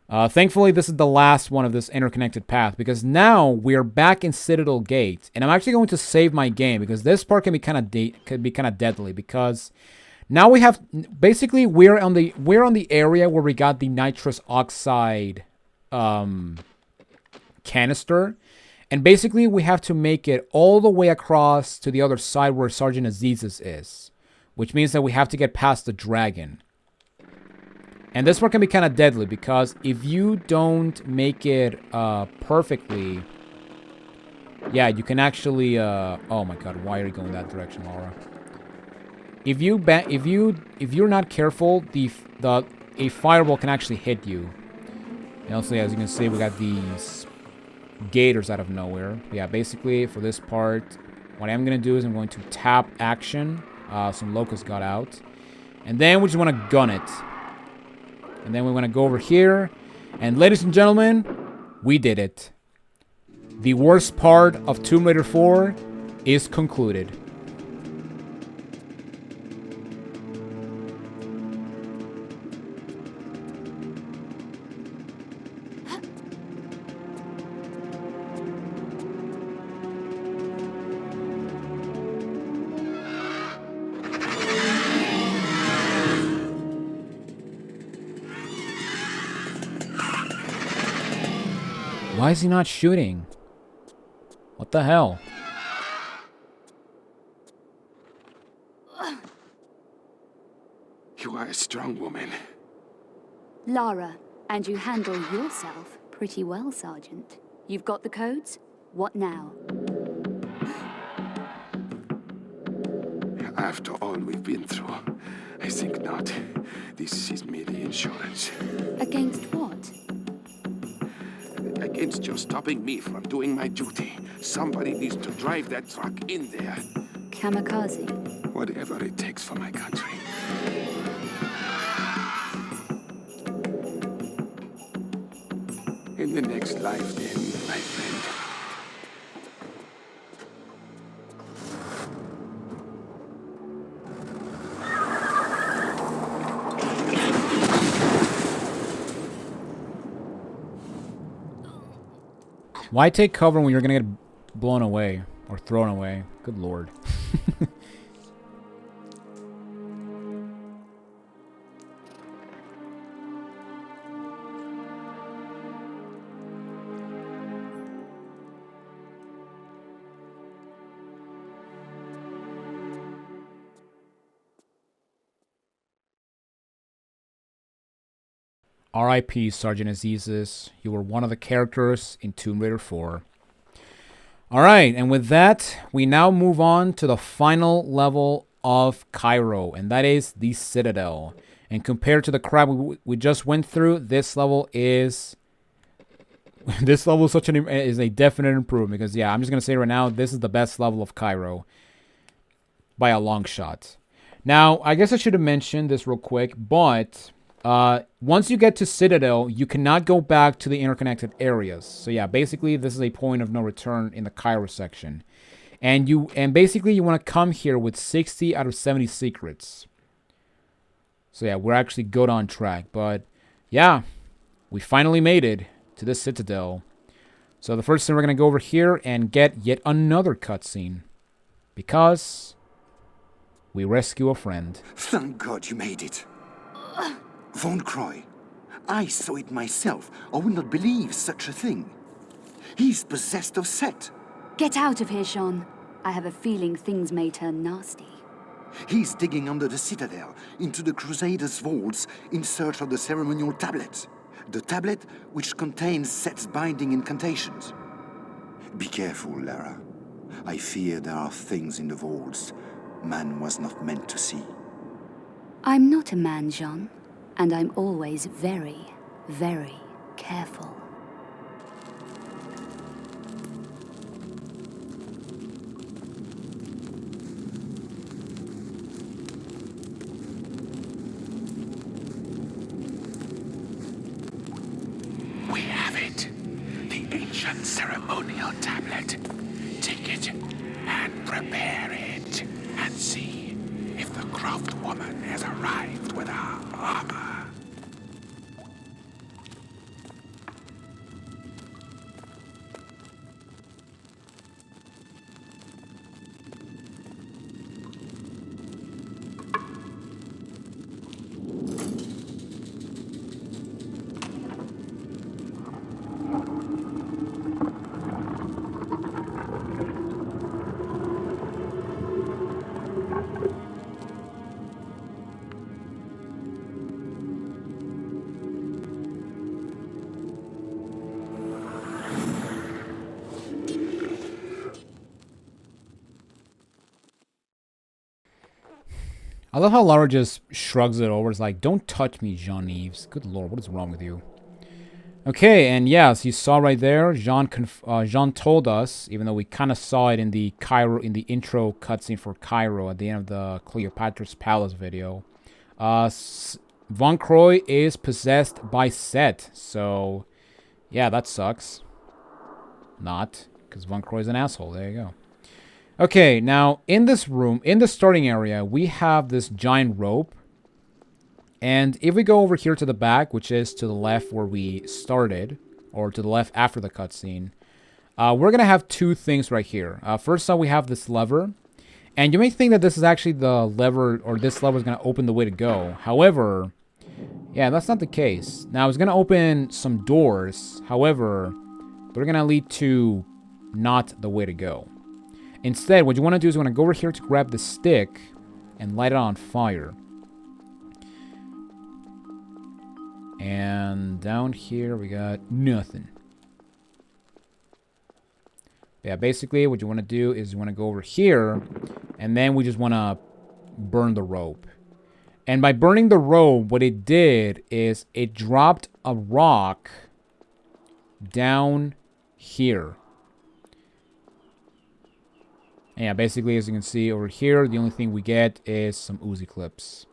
Thankfully, this is the last one of this interconnected path, because now we're back in Citadel Gate, and I'm actually going to save my game, because this part can be kind of deadly, because now we have, basically, we're on the area where we got the Nitrous Oxide canister, and basically we have to make it all the way across to the other side where Sergeant Aziz's is, which means that we have to get past the dragon. And this one can be kind of deadly, because if you don't make it perfectly, yeah, you can actually, oh my god, why are you going that direction, Laura? If you're not careful, a fireball can actually hit you. And also, as you can see, we got these gators out of nowhere. Yeah, basically for this part, what I'm gonna do is I'm going to tap action. Some locusts got out, and then we just want to gun it. And then we want to go over here. And ladies and gentlemen, we did it. The worst part of Tomb Raider 4 is concluded. Why is he not shooting? What the hell? You are a strong woman. Lara, and you handle yourself pretty well, Sergeant. You've got the codes? What now? After all we've been through, I think not. This is merely insurance. Against what? Against you stopping me from doing my duty. Somebody needs to drive that truck in there. Kamikaze. Whatever it takes for my country. In the next life, then, my friend. Why take cover when you're gonna get blown away or thrown away? Good lord. R.I.P. Sergeant Aziz's. You were one of the characters in Tomb Raider 4. All right, and with that, we now move on to the final level of Cairo, and that is the Citadel. And compared to the crap we just went through, this level is this level is is a definite improvement. Because yeah, I'm just gonna say right now, this is the best level of Cairo by a long shot. Now, I guess I should have mentioned this real quick, but once you get to Citadel, you cannot go back to the interconnected areas. So yeah, basically this is a point of no return in the Cairo section. And basically you want to come here with 60 out of 70 secrets. So yeah, we're actually good on track. But yeah, we finally made it to the Citadel. So the first thing, we're going to go over here and get yet another cutscene. Because we rescue a friend. Thank God you made it. Von Croy, I saw it myself. I would not believe such a thing. He's possessed of Seth. Get out of here, Sean. I have a feeling things may turn nasty. He's digging under the Citadel, into the Crusaders' vaults, in search of the ceremonial tablet. The tablet which contains Seth's binding incantations. Be careful, Lara. I fear there are things in the vaults man was not meant to see. I'm not a man, Jean, and I'm always very, very careful. We have it. The ancient ceremonial tablet. Take it and prepare it. And see if the Croft woman has arrived with our armor. I love how Lara just shrugs it over. It's like, don't touch me, Jean-Yves. Good lord, what is wrong with you? Okay, and yeah, as you saw right there, Jean told us, even though we kind of saw it in the intro cutscene for Cairo at the end of the Cleopatra's Palace video, Von Croy is possessed by Seth. So, yeah, that sucks. Not, because Von Croy's an asshole. There you go. Okay, now in this room, in the starting area, we have this giant rope. And if we go over here to the back, which is to the left where we started, or to the left after the cutscene, we're going to have two things right here. First off, we have this lever. And you may think that this is actually the lever, or this lever is going to open the way to go. However, yeah, that's not the case. Now, it's going to open some doors. However, they're going to lead to not the way to go. Instead, what you want to do is you want to go over here to grab the stick and light it on fire. And down here, we got nothing. Yeah, basically, what you want to do is you want to go over here, and then we just want to burn the rope. And by burning the rope, what it did is it dropped a rock down here. And yeah, basically, as you can see over here, the only thing we get is some Uzi clips.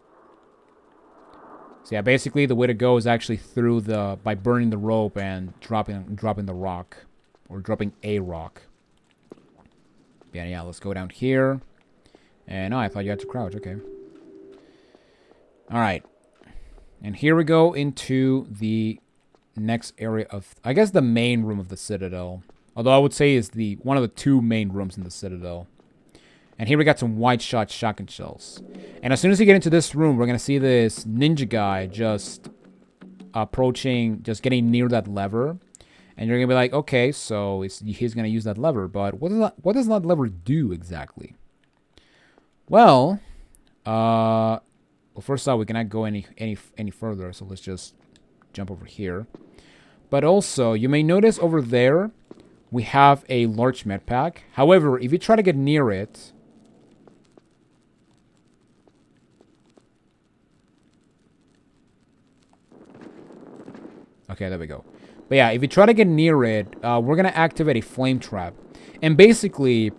So yeah, basically, the way to go is actually through by burning the rope and dropping the rock, or dropping a rock. Yeah, let's go down here. And oh, I thought you had to crouch. Okay. All right. And here we go into the next area of, I guess, the main room of the Citadel. Although I would say is one of the two main rooms in the Citadel. And here we got some white shot shotgun shells. And as soon as you get into this room, we're going to see this ninja guy just approaching, just getting near that lever. And you're going to be like, okay, so he's going to use that lever. But what does that lever do exactly? Well, first off, we cannot go any further. So let's just jump over here. But also, you may notice over there, we have a large med pack. However, if you try to get near it... Okay, there we go. But yeah, if you try to get near it, we're going to activate a flame trap. And basically,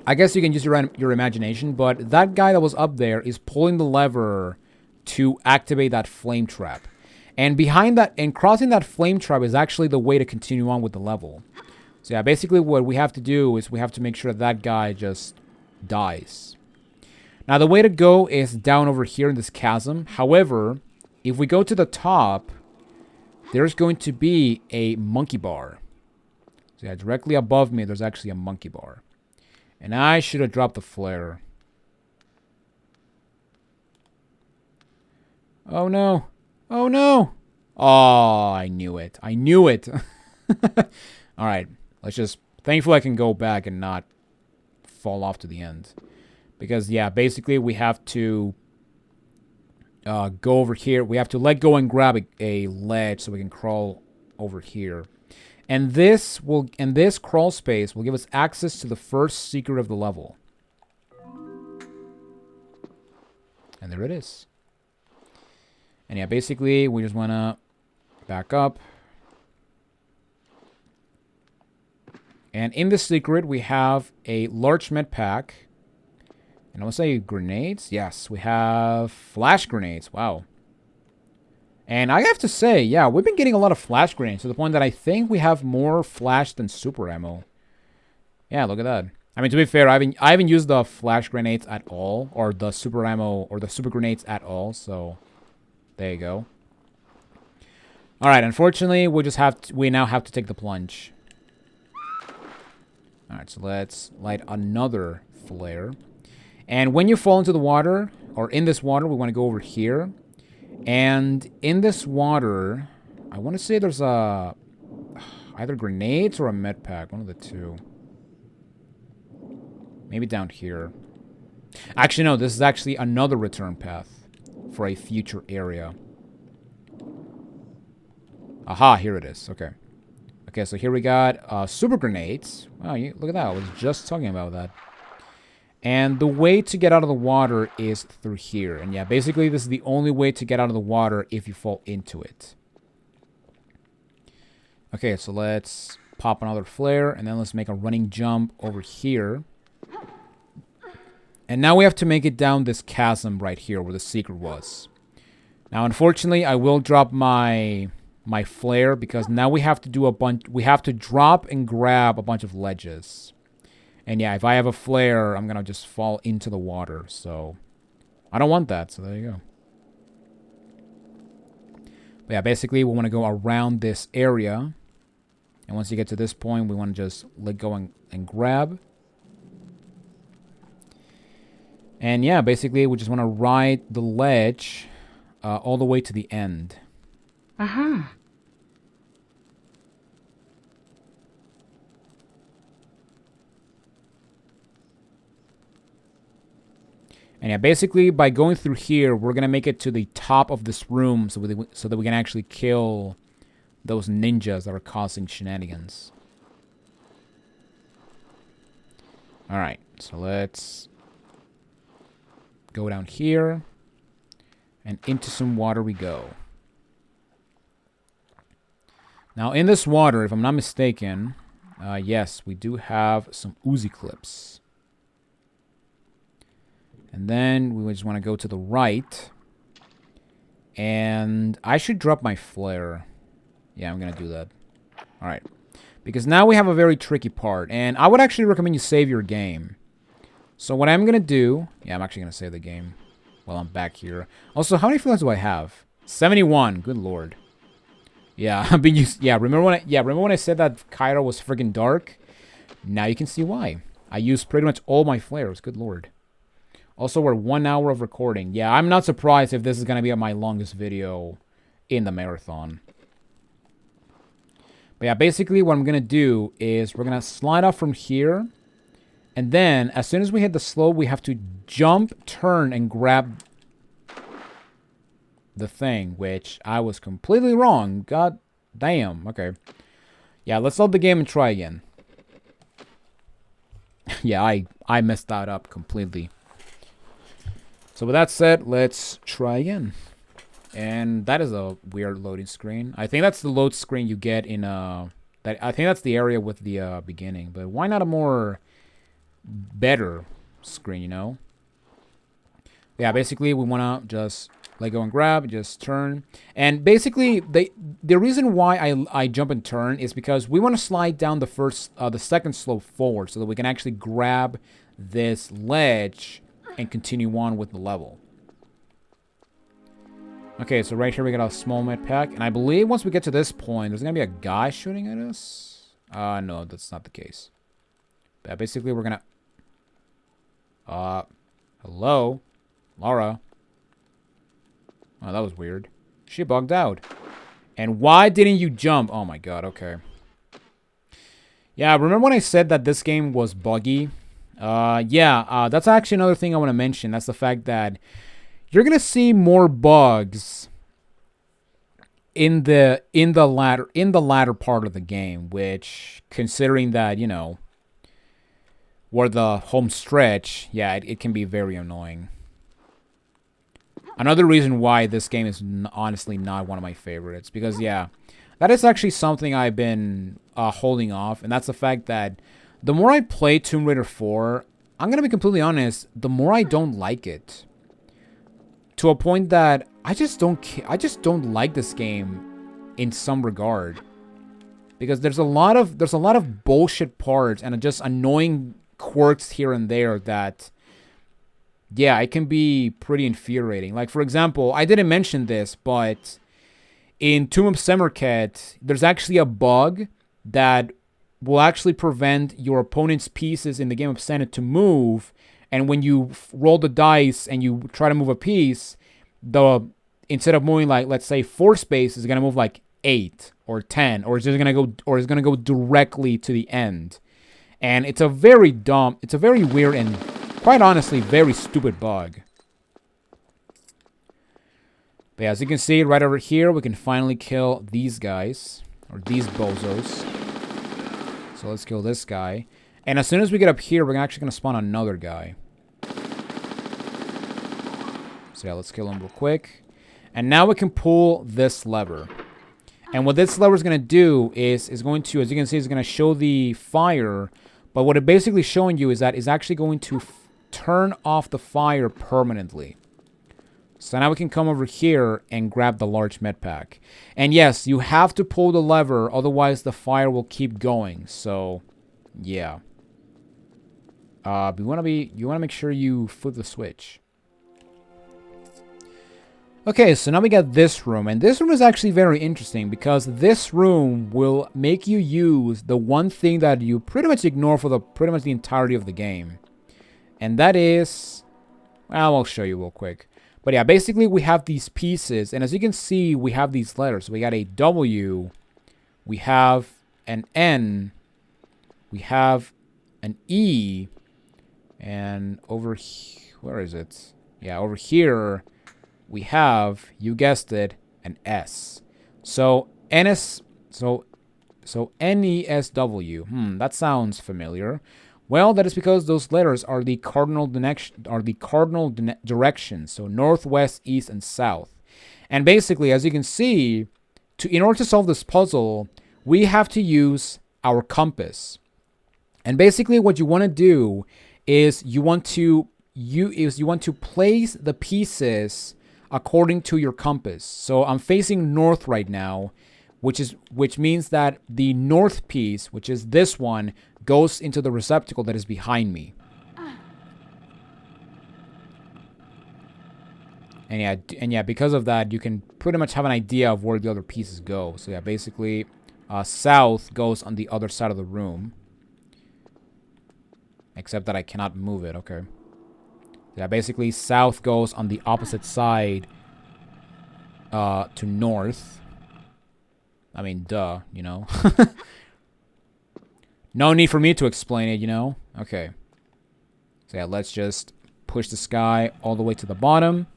I guess you can use your imagination, but that guy that was up there is pulling the lever to activate that flame trap. And behind that, and crossing that flame trap is actually the way to continue on with the level. So yeah, basically what we have to do is we have to make sure that guy just dies. Now the way to go is down over here in this chasm. However, if we go to the top, there's going to be a monkey bar. So yeah, directly above me, there's actually a monkey bar. And I should have dropped the flare. Oh no. Oh no. Oh, I knew it. I knew it. Alright, let's just... Thankfully I can go back and not fall off to the end. Because, yeah, basically we have to go over here. We have to let go and grab a ledge so we can crawl over here. And this crawl space will give us access to the first secret of the level. And there it is. And yeah, basically we just want to back up. And in the secret we have a large med pack. And I want to say grenades. Yes, we have flash grenades. Wow. And I have to say, yeah, we've been getting a lot of flash grenades to the point that I think we have more flash than super ammo. Yeah, look at that. I mean, to be fair, I haven't used the flash grenades at all, or the super ammo, or the super grenades at all. So, there you go. All right, unfortunately, we now have to take the plunge. All right, so let's light another flare. And when you fall into the water, or in this water, we want to go over here. And in this water, I want to say there's either grenades or a med pack. One of the two. Maybe down here. Actually, no. This is actually another return path for a future area. Aha, here it is. Okay. Okay, so here we got super grenades. Wow, look at that. I was just talking about that. And the way to get out of the water is through here. And yeah, basically this is the only way to get out of the water if you fall into it. Okay, so let's pop another flare. And then let's make a running jump over here. And now we have to make it down this chasm right here where the secret was. Now, unfortunately, I will drop my flare because now we have to do we have to drop and grab a bunch of ledges. And yeah, if I have a flare, I'm going to just fall into the water. So, I don't want that. So, there you go. But yeah, basically, we want to go around this area. And once you get to this point, we want to just let go and grab. And yeah, basically, we just want to ride the ledge all the way to the end. Aha. And yeah, basically, by going through here, we're going to make it to the top of this room so that we can actually kill those ninjas that are causing shenanigans. Alright, so let's go down here. And into some water we go. Now, in this water, if I'm not mistaken, yes, we do have some Uzi clips. And then we just want to go to the right. And I should drop my flare. Yeah, I'm going to do that. Alright. Because now we have a very tricky part. And I would actually recommend you save your game. So what I'm going to do... Yeah, I'm actually going to save the game while I'm back here. Also, how many flares do I have? 71. Good lord. Yeah, I've been used... Yeah, remember when I said that Cairo was friggin' dark? Now you can see why. I used pretty much all my flares. Good lord. Also, we're 1 hour of recording. Yeah, I'm not surprised if this is going to be my longest video in the marathon. But yeah, basically what I'm going to do is we're going to slide off from here. And then, as soon as we hit the slope, we have to jump, turn, and grab the thing, which I was completely wrong. God damn. Okay. Yeah, let's load the game and try again. Yeah, I messed that up completely. So with that said, let's try again. And that is a weird loading screen. I think that's the load screen you get in I think that's the area with the beginning. But why not a more better screen, you know? Yeah, basically we want to just let go and grab, just turn. And basically the reason why I jump and turn is because we want to slide down the second slope forward so that we can actually grab this ledge and continue on with the level. Okay, so right here we got a small med pack, and I believe once we get to this point, there's gonna be a guy shooting at us. No, that's not the case. But basically, we're gonna. Hello, Laura. Oh, that was weird. She bugged out. And why didn't you jump? Oh my god. Okay. Yeah, remember when I said that this game was buggy? That's actually another thing I want to mention. That's the fact that you're gonna see more bugs in the latter part of the game, which, considering that, you know, we're the home stretch, yeah, it can be very annoying. Another reason why this game is honestly not one of my favorites, because yeah, that is actually something I've been holding off, and that's the fact that the more I play Tomb Raider 4, I'm gonna be completely honest, the more I don't like it. To a point that I just don't like this game in some regard, because there's a lot of bullshit parts and just annoying quirks here and there that, yeah, it can be pretty infuriating. Like, for example, I didn't mention this, but in Tomb of Semerket, there's actually a bug that will actually prevent your opponent's pieces in the game of Senate to move. And when you roll the dice and you try to move a piece, instead of moving like, let's say 4 spaces, it's gonna move like 8 or 10, or it's gonna go directly to the end. And it's a very weird and quite honestly very stupid bug. But yeah, as you can see right over here, we can finally kill these guys, or these bozos. So let's kill this guy. And as soon as we get up here, we're actually gonna spawn another guy. So yeah, let's kill him real quick. And now we can pull this lever. And what this lever is going to do is going to, as you can see, is going to show the fire. But what it basically showing you is that it's actually going to turn off the fire permanently. So now we can come over here and grab the large med pack. And yes, you have to pull the lever, otherwise the fire will keep going. So, yeah. You want to make sure you flip the switch. Okay, so now we got this room, and this room is actually very interesting because this room will make you use the one thing that you pretty much ignore for pretty much the entirety of the game. And that is, well, I'll show you real quick. But yeah, basically we have these pieces, and as you can see, we have these letters. We got a W, we have an N, we have an E, and over here, where is it? Yeah, over here, we have, you guessed it, an S. So NESW. That sounds familiar. Well, that is because those letters are the cardinal directions. So north, west, east, and south. And basically, as you can see, in order to solve this puzzle, we have to use our compass. And basically, what you want to do is you want to place the pieces according to your compass. So I'm facing north right now, which means that the north piece, which is this one, goes into the receptacle that is behind me. And yeah, because of that, you can pretty much have an idea of where the other pieces go. So yeah, basically, south goes on the other side of the room. Except that I cannot move it, okay. Yeah, basically, south goes on the opposite side to north. I mean, duh, you know. No need for me to explain it, you know. Okay. So yeah, let's just push this guy all the way to the bottom.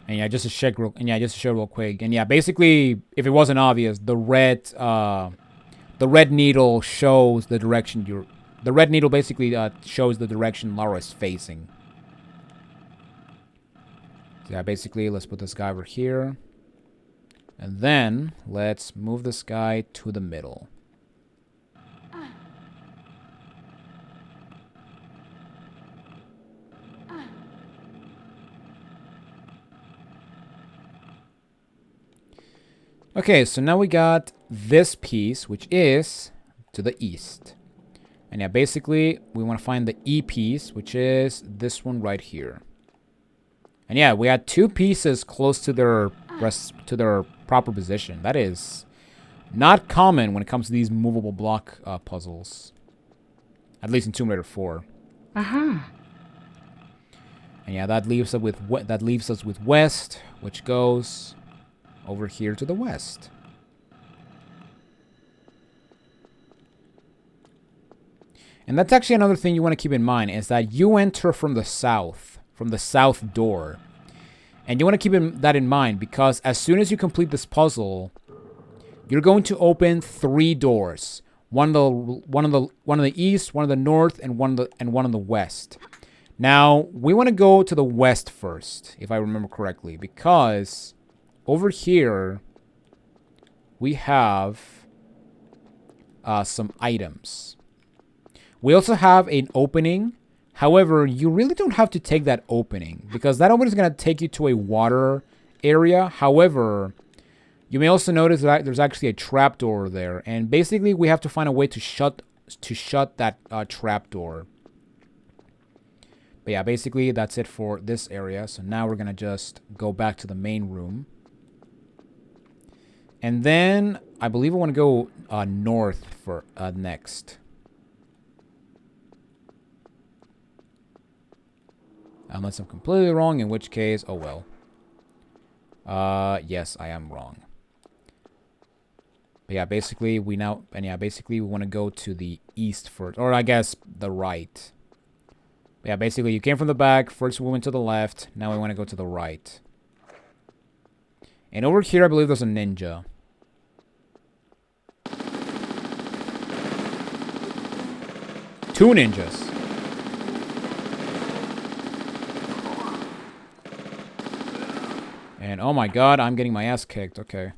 And yeah, just to check real quick. And yeah, basically, if it wasn't obvious, the red needle shows the direction you're. The red needle basically shows the direction Lara is facing. So yeah, basically, let's put this guy over here. And then, let's move this guy to the middle. Okay, so now we got this piece, which is to the east. And yeah, basically, we want to find the E piece, which is this one right here. And yeah, we had 2 pieces close to their proper position. That is not common when it comes to these movable block puzzles. At least in Tomb Raider 4. Uh-huh. And yeah, that leaves us with west, which goes over here to the west. And that's actually another thing you want to keep in mind, is that you enter from the south door. And you want to keep that in mind, because as soon as you complete this puzzle, you're going to open 3 doors. One on the east, one on the north, and one on the west. Now, we want to go to the west first, if I remember correctly, because over here we have some items. We also have an opening. However, you really don't have to take that opening, because that opening is going to take you to a water area. However, you may also notice that there's actually a trapdoor there, and basically we have to find a way to shut that trapdoor. But yeah, basically that's it for this area. So now we're going to just go back to the main room. And then I believe I want to go north for next. Unless I'm completely wrong, in which case, oh well. Yes, I am wrong. But yeah, basically we want to go to the east first, or I guess the right. But yeah, basically you came from the back, first we went to the left, now we want to go to the right. And over here I believe there's a ninja. Two ninjas. And oh my god, I'm getting my ass kicked. Okay.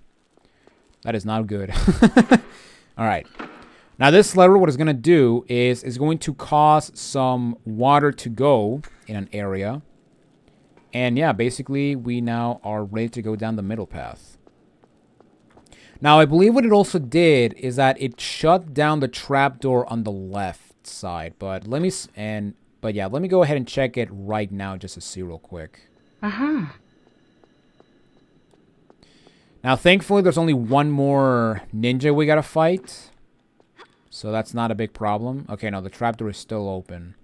That is not good. Alright. Now this lever, what it's going to do is going to cause some water to go in an area. And yeah, basically we now are ready to go down the middle path. Now I believe what it also did is that it shut down the trapdoor on the left side. But let me go ahead and check it right now just to see real quick. Uh-huh. Now, thankfully, there's only one more ninja we gotta fight. So that's not a big problem. Okay, no, the trapdoor is still open.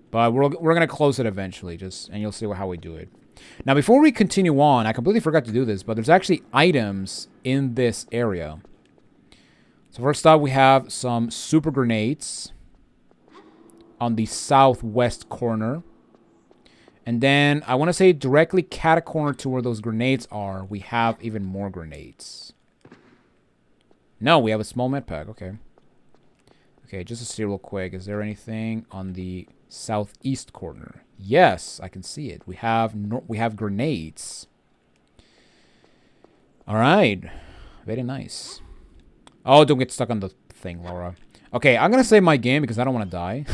But we're gonna close it eventually, and you'll see how we do it. Now, before we continue on, I completely forgot to do this, but there's actually items in this area. So first up, we have some super grenades on the southwest corner. And then, I want to say directly cat-corner to where those grenades are, we have even more grenades. No, we have a small med pack. Okay. Okay, just to see real quick. Is there anything on the southeast corner? Yes, I can see it. We have grenades. All right. Very nice. Oh, don't get stuck on the thing, Laura. Okay, I'm going to save my game because I don't want to die.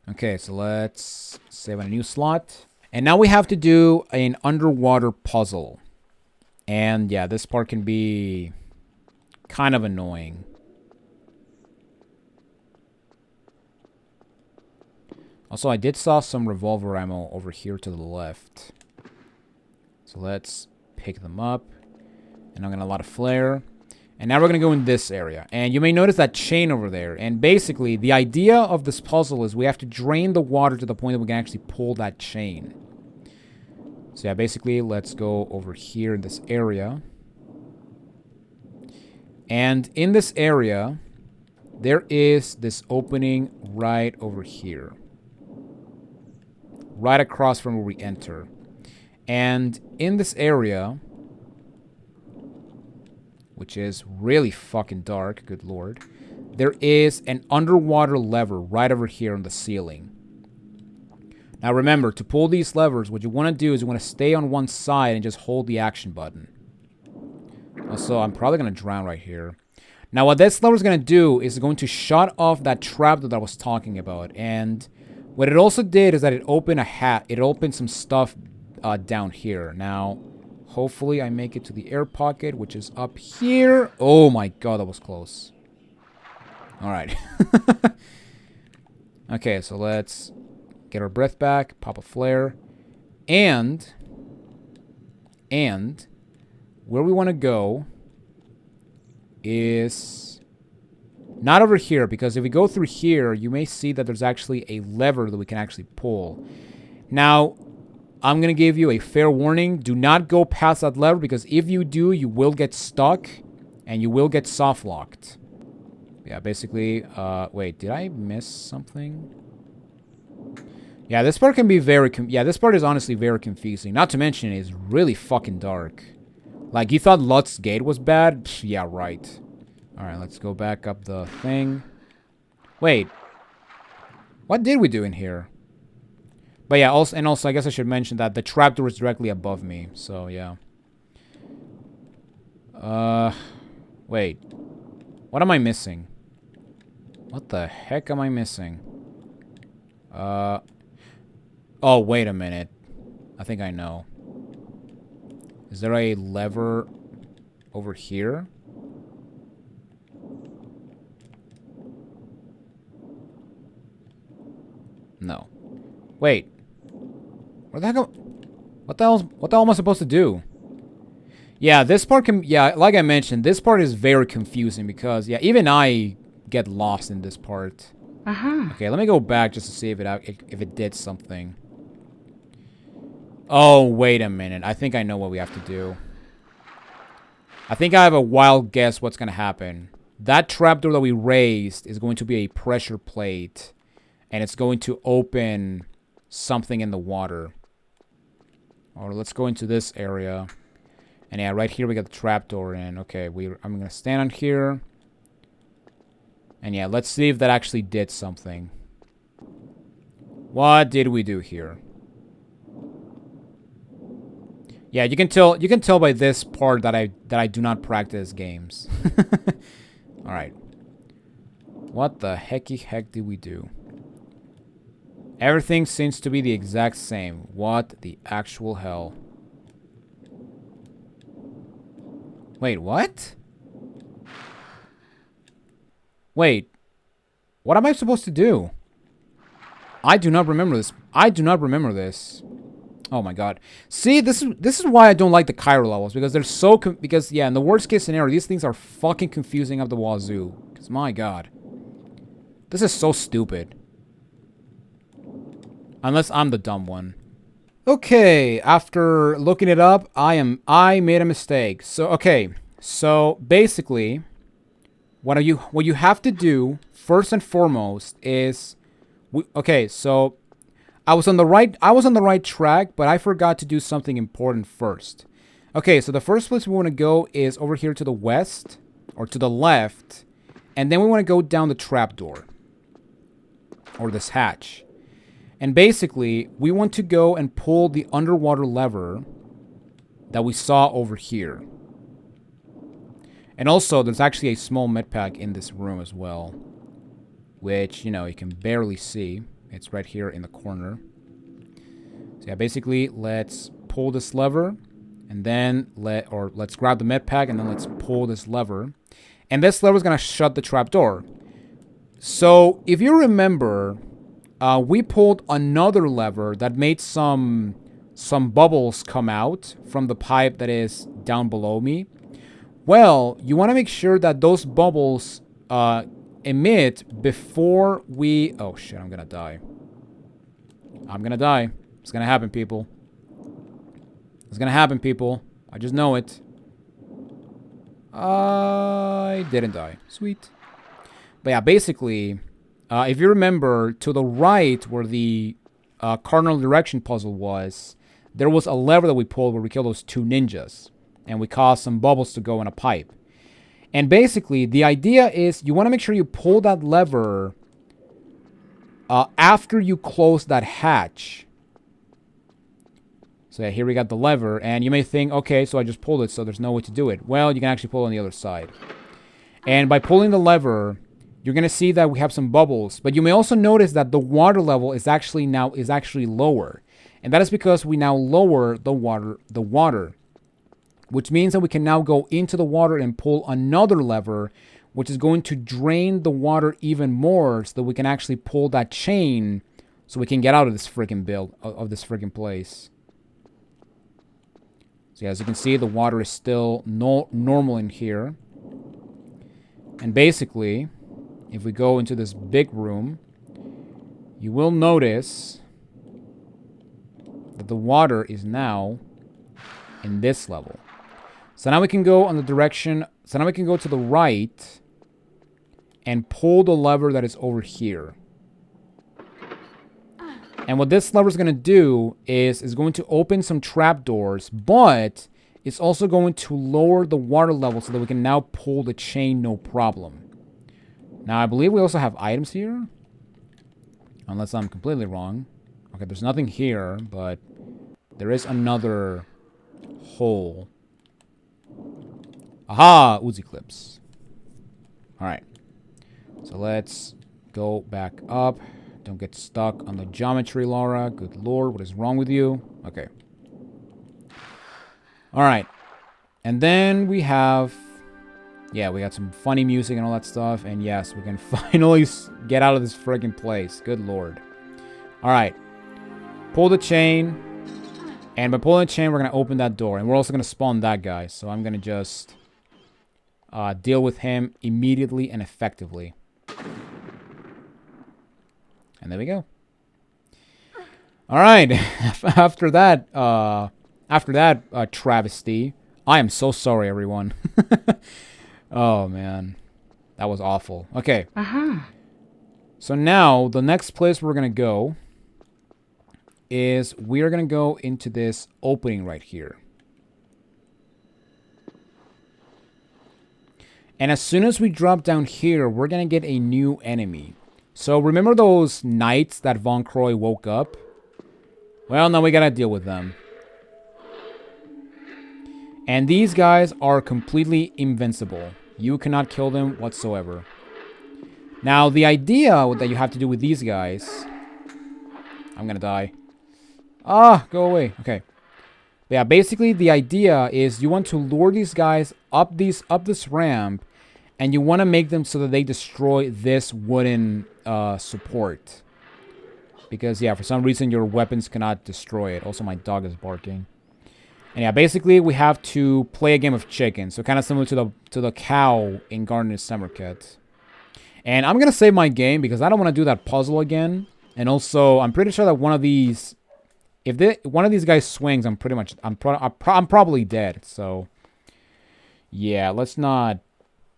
Okay, so let's save on a new slot. And now we have to do an underwater puzzle. And yeah, this part can be kind of annoying. Also, I did saw some revolver ammo over here to the left. So let's pick them up. And I'm going to lot of flare. And now we're going to go in this area. And you may notice that chain over there. And basically, the idea of this puzzle is we have to drain the water to the point that we can actually pull that chain. So yeah, basically, let's go over here in this area. And in this area, there is this opening right over here. right across from where we enter. And in this area, which is really fucking dark, good lord, there is an underwater lever right over here on the ceiling. Now remember, to pull these levers, what you want to do is you want to stay on one side and just hold the action button. Also, I'm probably going to drown right here. Now what this lever is going to do is going to shut off that trap that I was talking about. And what it also did is that it opened it opened some stuff down here. Now, hopefully I make it to the air pocket, which is up here. Oh my god, that was close. Alright. Okay, so let's get our breath back, pop a flare. And where we want to go is not over here, because if we go through here, you may see that there's actually a lever that we can actually pull. Now, I'm going to give you a fair warning. Do not go past that lever, because if you do, you will get stuck and you will get soft-locked. Yeah, basically, wait, did I miss something? Yeah, this part can be very, this part is honestly very confusing. Not to mention, it's really fucking dark. Like, you thought Lutz Gate was bad? Psh, yeah, right. Alright, let's go back up the thing. Wait. What did we do in here? But yeah, also I guess I should mention that the trapdoor is directly above me. So, yeah. Wait. What am I missing? What the heck am I missing? Oh, wait a minute. I think I know. Is there a lever over here? No. Wait. Where the heck what the hell am I supposed to do? Yeah, this part can... Yeah, like I mentioned, this part is very confusing because, yeah, even I get lost in this part. Okay, let me go back just to see if it did something. Oh, wait a minute. I think I know what we have to do. I think I have a wild guess what's going to happen. That trapdoor that we raised is going to be a pressure plate. And it's going to open something in the water. Or let's go into this area. And yeah, right here we got the trapdoor in. Okay, I'm going to stand on here. And yeah, let's see if that actually did something. What did we do here? Yeah, you can tell by this part that I do not practice games. All right. What the heck did we do? Everything seems to be the exact same. What the actual hell? Wait, what? Wait. What am I supposed to do? I do not remember this. I do not remember this. Oh my god. See, this is why I don't like the Cairo levels, because they're so because yeah, in the worst case scenario, these things are fucking confusing up the wazoo. Cuz my god. This is so stupid. Unless I'm the dumb one. Okay, after looking it up, I made a mistake. So okay. So basically, what you have to do first and foremost is okay, so I was on the right track, but I forgot to do something important first. Okay, so the first place we want to go is over here to the west, or to the left, and then we want to go down the trapdoor, or this hatch. And basically, we want to go and pull the underwater lever that we saw over here. And also, there's actually a small med pack in this room as well, which, you know, you can barely see. It's right here in the corner. So yeah, basically, let's pull this lever, and then let's grab the med pack, and then let's pull this lever. And this lever is gonna shut the trapdoor. So if you remember, we pulled another lever that made some bubbles come out from the pipe that is down below me. Well, you want to make sure that those bubbles emit before we... Oh, shit, I'm going to die. I'm going to die. It's going to happen, people. It's going to happen, people. I just know it. I didn't die. Sweet. But yeah, basically, if you remember, to the right where the cardinal direction puzzle was, there was a lever that we pulled where we killed those 2 ninjas. And we caused some bubbles to go in a pipe. And basically, the idea is you want to make sure you pull that lever after you close that hatch. So yeah, here we got the lever. And you may think, okay, so I just pulled it, so there's no way to do it. Well, you can actually pull it on the other side. And by pulling the lever, you're going to see that we have some bubbles. But you may also notice that the water level is actually lower. And that is because we now lower the water. Which means that we can now go into the water and pull another lever, which is going to drain the water even more so that we can actually pull that chain so we can get out of this freaking place. So yeah, as you can see, the water is still normal in here. And basically, if we go into this big room, you will notice that the water is now in this level. So now we can go on the direction, so now we can go to the right and pull the lever that is over here. And what this lever is going to do is going to open some trapdoors, but it's also going to lower the water level so that we can now pull the chain no problem. Now I believe we also have items here, unless I'm completely wrong. Okay, there's nothing here, but there is another hole. Aha! Uzi clips. Alright. So let's go back up. Don't get stuck on the geometry, Laura. Good lord, what is wrong with you? Okay. Alright. And then we have... yeah, we got some funny music and all that stuff. And yes, we can finally get out of this friggin' place. Good lord. Alright. Pull the chain. And by pulling the chain, we're going to open that door. And we're also going to spawn that guy. So I'm going to just... deal with him immediately and effectively. And there we go. Alright. After that travesty, I am so sorry, everyone. Oh, man. That was awful. Okay. So now, the next place we're going to go is we are going to go into this opening right here. And as soon as we drop down here, we're going to get a new enemy. So remember those knights that Von Croy woke up? Well, now we got to deal with them. And these guys are completely invincible. You cannot kill them whatsoever. Now, the idea that you have to do with these guys... I'm going to die. Ah, go away. Okay. Yeah, basically the idea is you want to lure these guys up this ramp, and you want to make them so that they destroy this wooden support. Because yeah, for some reason your weapons cannot destroy it. Also, my dog is barking. And yeah, basically we have to play a game of chicken, so kind of similar to the cow in Gardener's Summer Kit. And I'm gonna save my game because I don't want to do that puzzle again. And also, I'm pretty sure that one of these. If one of these guys swings, I'm probably dead. So, yeah, let's not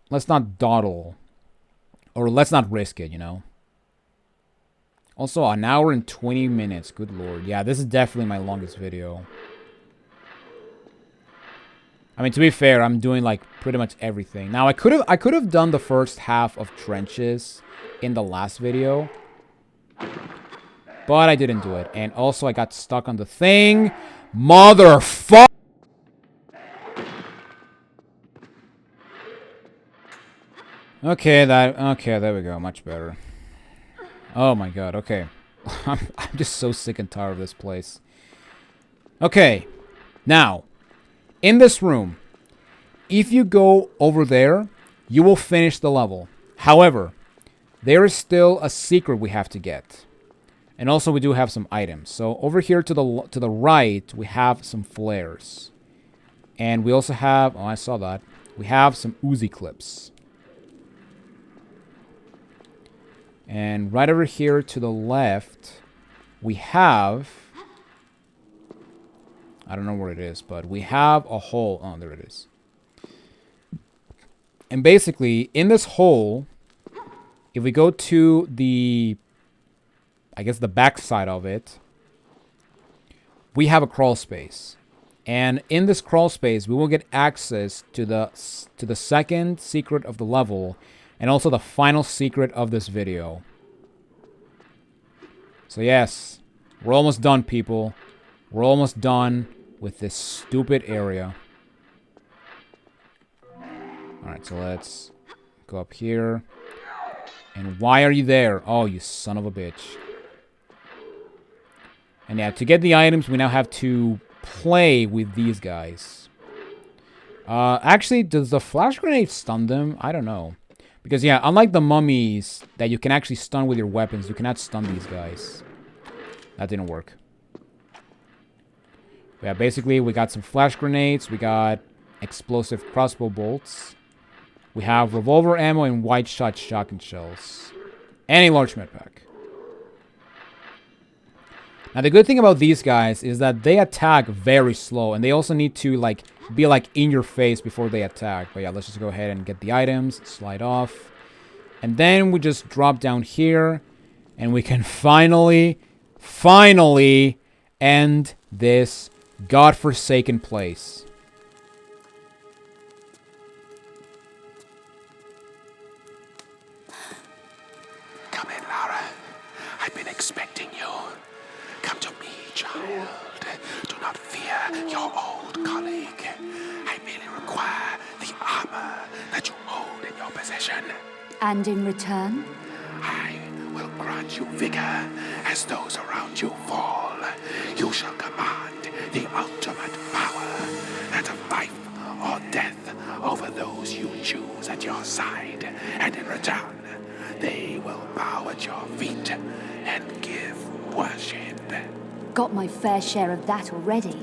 dawdle, or let's not risk it, you know. Also, an hour and 20 minutes. Good lord, yeah, this is definitely my longest video. I mean, to be fair, I'm doing like pretty much everything. Now, I could have done the first half of trenches in the last video. But I didn't do it. And also, I got stuck on the thing. Motherfucker! Okay, there we go. Much better. Oh my god, okay. I'm just so sick and tired of this place. Okay. Now, in this room, if you go over there, you will finish the level. However, there is still a secret we have to get. And also, we do have some items. So over here to the right, we have some flares. And we also have... oh, I saw that. We have some Uzi clips. And right over here to the left, we have... I don't know where it is, but we have a hole. Oh, there it is. And basically, in this hole, if we go to the... I guess the back side of it, we have a crawl space. And in this crawl space, we will get access to the second secret of the level, and also the final secret of this video. So yes, we're almost done, people. We're almost done with this stupid area. Alright, so let's go up here. And why are you there? Oh, you son of a bitch. And yeah, to get the items, we now have to play with these guys. Actually, does the flash grenade stun them? I don't know. Because yeah, unlike the mummies that you can actually stun with your weapons, you cannot stun these guys. That didn't work. Yeah, basically, we got some flash grenades. We got explosive crossbow bolts. We have revolver ammo and wide shot shotgun shells. And a large med pack. Now, the good thing about these guys is that they attack very slow. And they also need to, like, be, like, in your face before they attack. But yeah, let's just go ahead and get the items. Slide off. And then we just drop down here. And we can finally end this godforsaken place. Come in, Lara. I've been expecting you. Come to me, child. Do not fear your old colleague. I merely require the armor that you hold in your possession. And in return? I will grant you vigor as those around you fall. You shall command the ultimate power, that of life or death, over those you choose at your side. And in return, they will bow at your feet and give worship. Got my fair share of that already.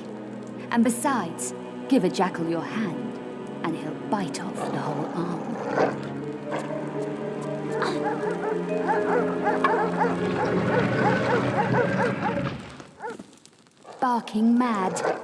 And besides, give a jackal your hand, and he'll bite off the whole arm. Barking mad.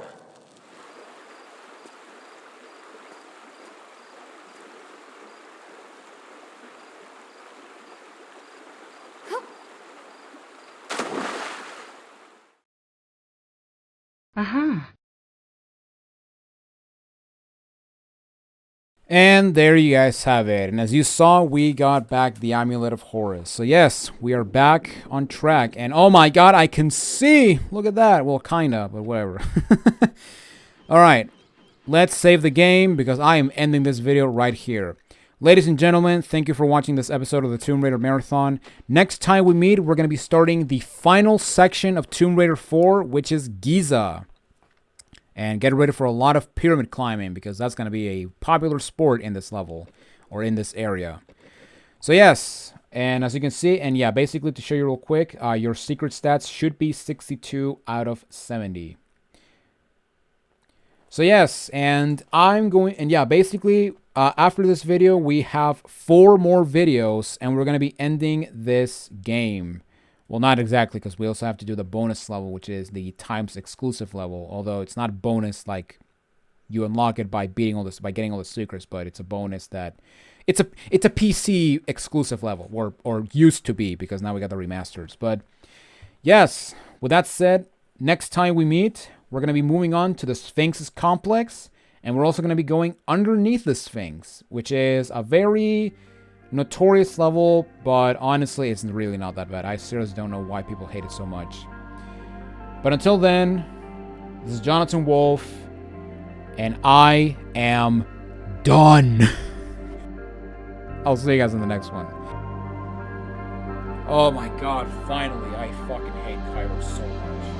And there you guys have it. And as you saw, we got back the Amulet of Horus. So yes, we are back on track. And oh my god, I can see! Look at that. Well, kinda, but whatever. Alright, let's save the game because I am ending this video right here. Ladies and gentlemen, thank you for watching this episode of the Tomb Raider Marathon. Next time we meet, we're going to be starting the final section of Tomb Raider 4, which is Giza. And get ready for a lot of pyramid climbing because that's going to be a popular sport in this level or in this area. So yes, and as you can see, and yeah, basically to show you real quick, your secret stats should be 62 out of 70. So yes, and I'm going, and yeah, basically after this video, we have 4 more videos and we're going to be ending this game. Well, not exactly, because we also have to do the bonus level, which is the times exclusive level. Although it's not bonus like you unlock it by beating all this, by getting all the secrets, but it's a bonus that it's a PC exclusive level, or used to be, because now we got the remasters. But yes, with that said, next time we meet, we're gonna be moving on to the Sphinx's complex, and we're also gonna be going underneath the Sphinx, which is a very notorious level, but honestly, it's really not that bad. I seriously don't know why people hate it so much. But until then, this is Jonathan Wolf, and I am done. I'll see you guys in the next one. Oh my god, finally, I fucking hate Cairo so much.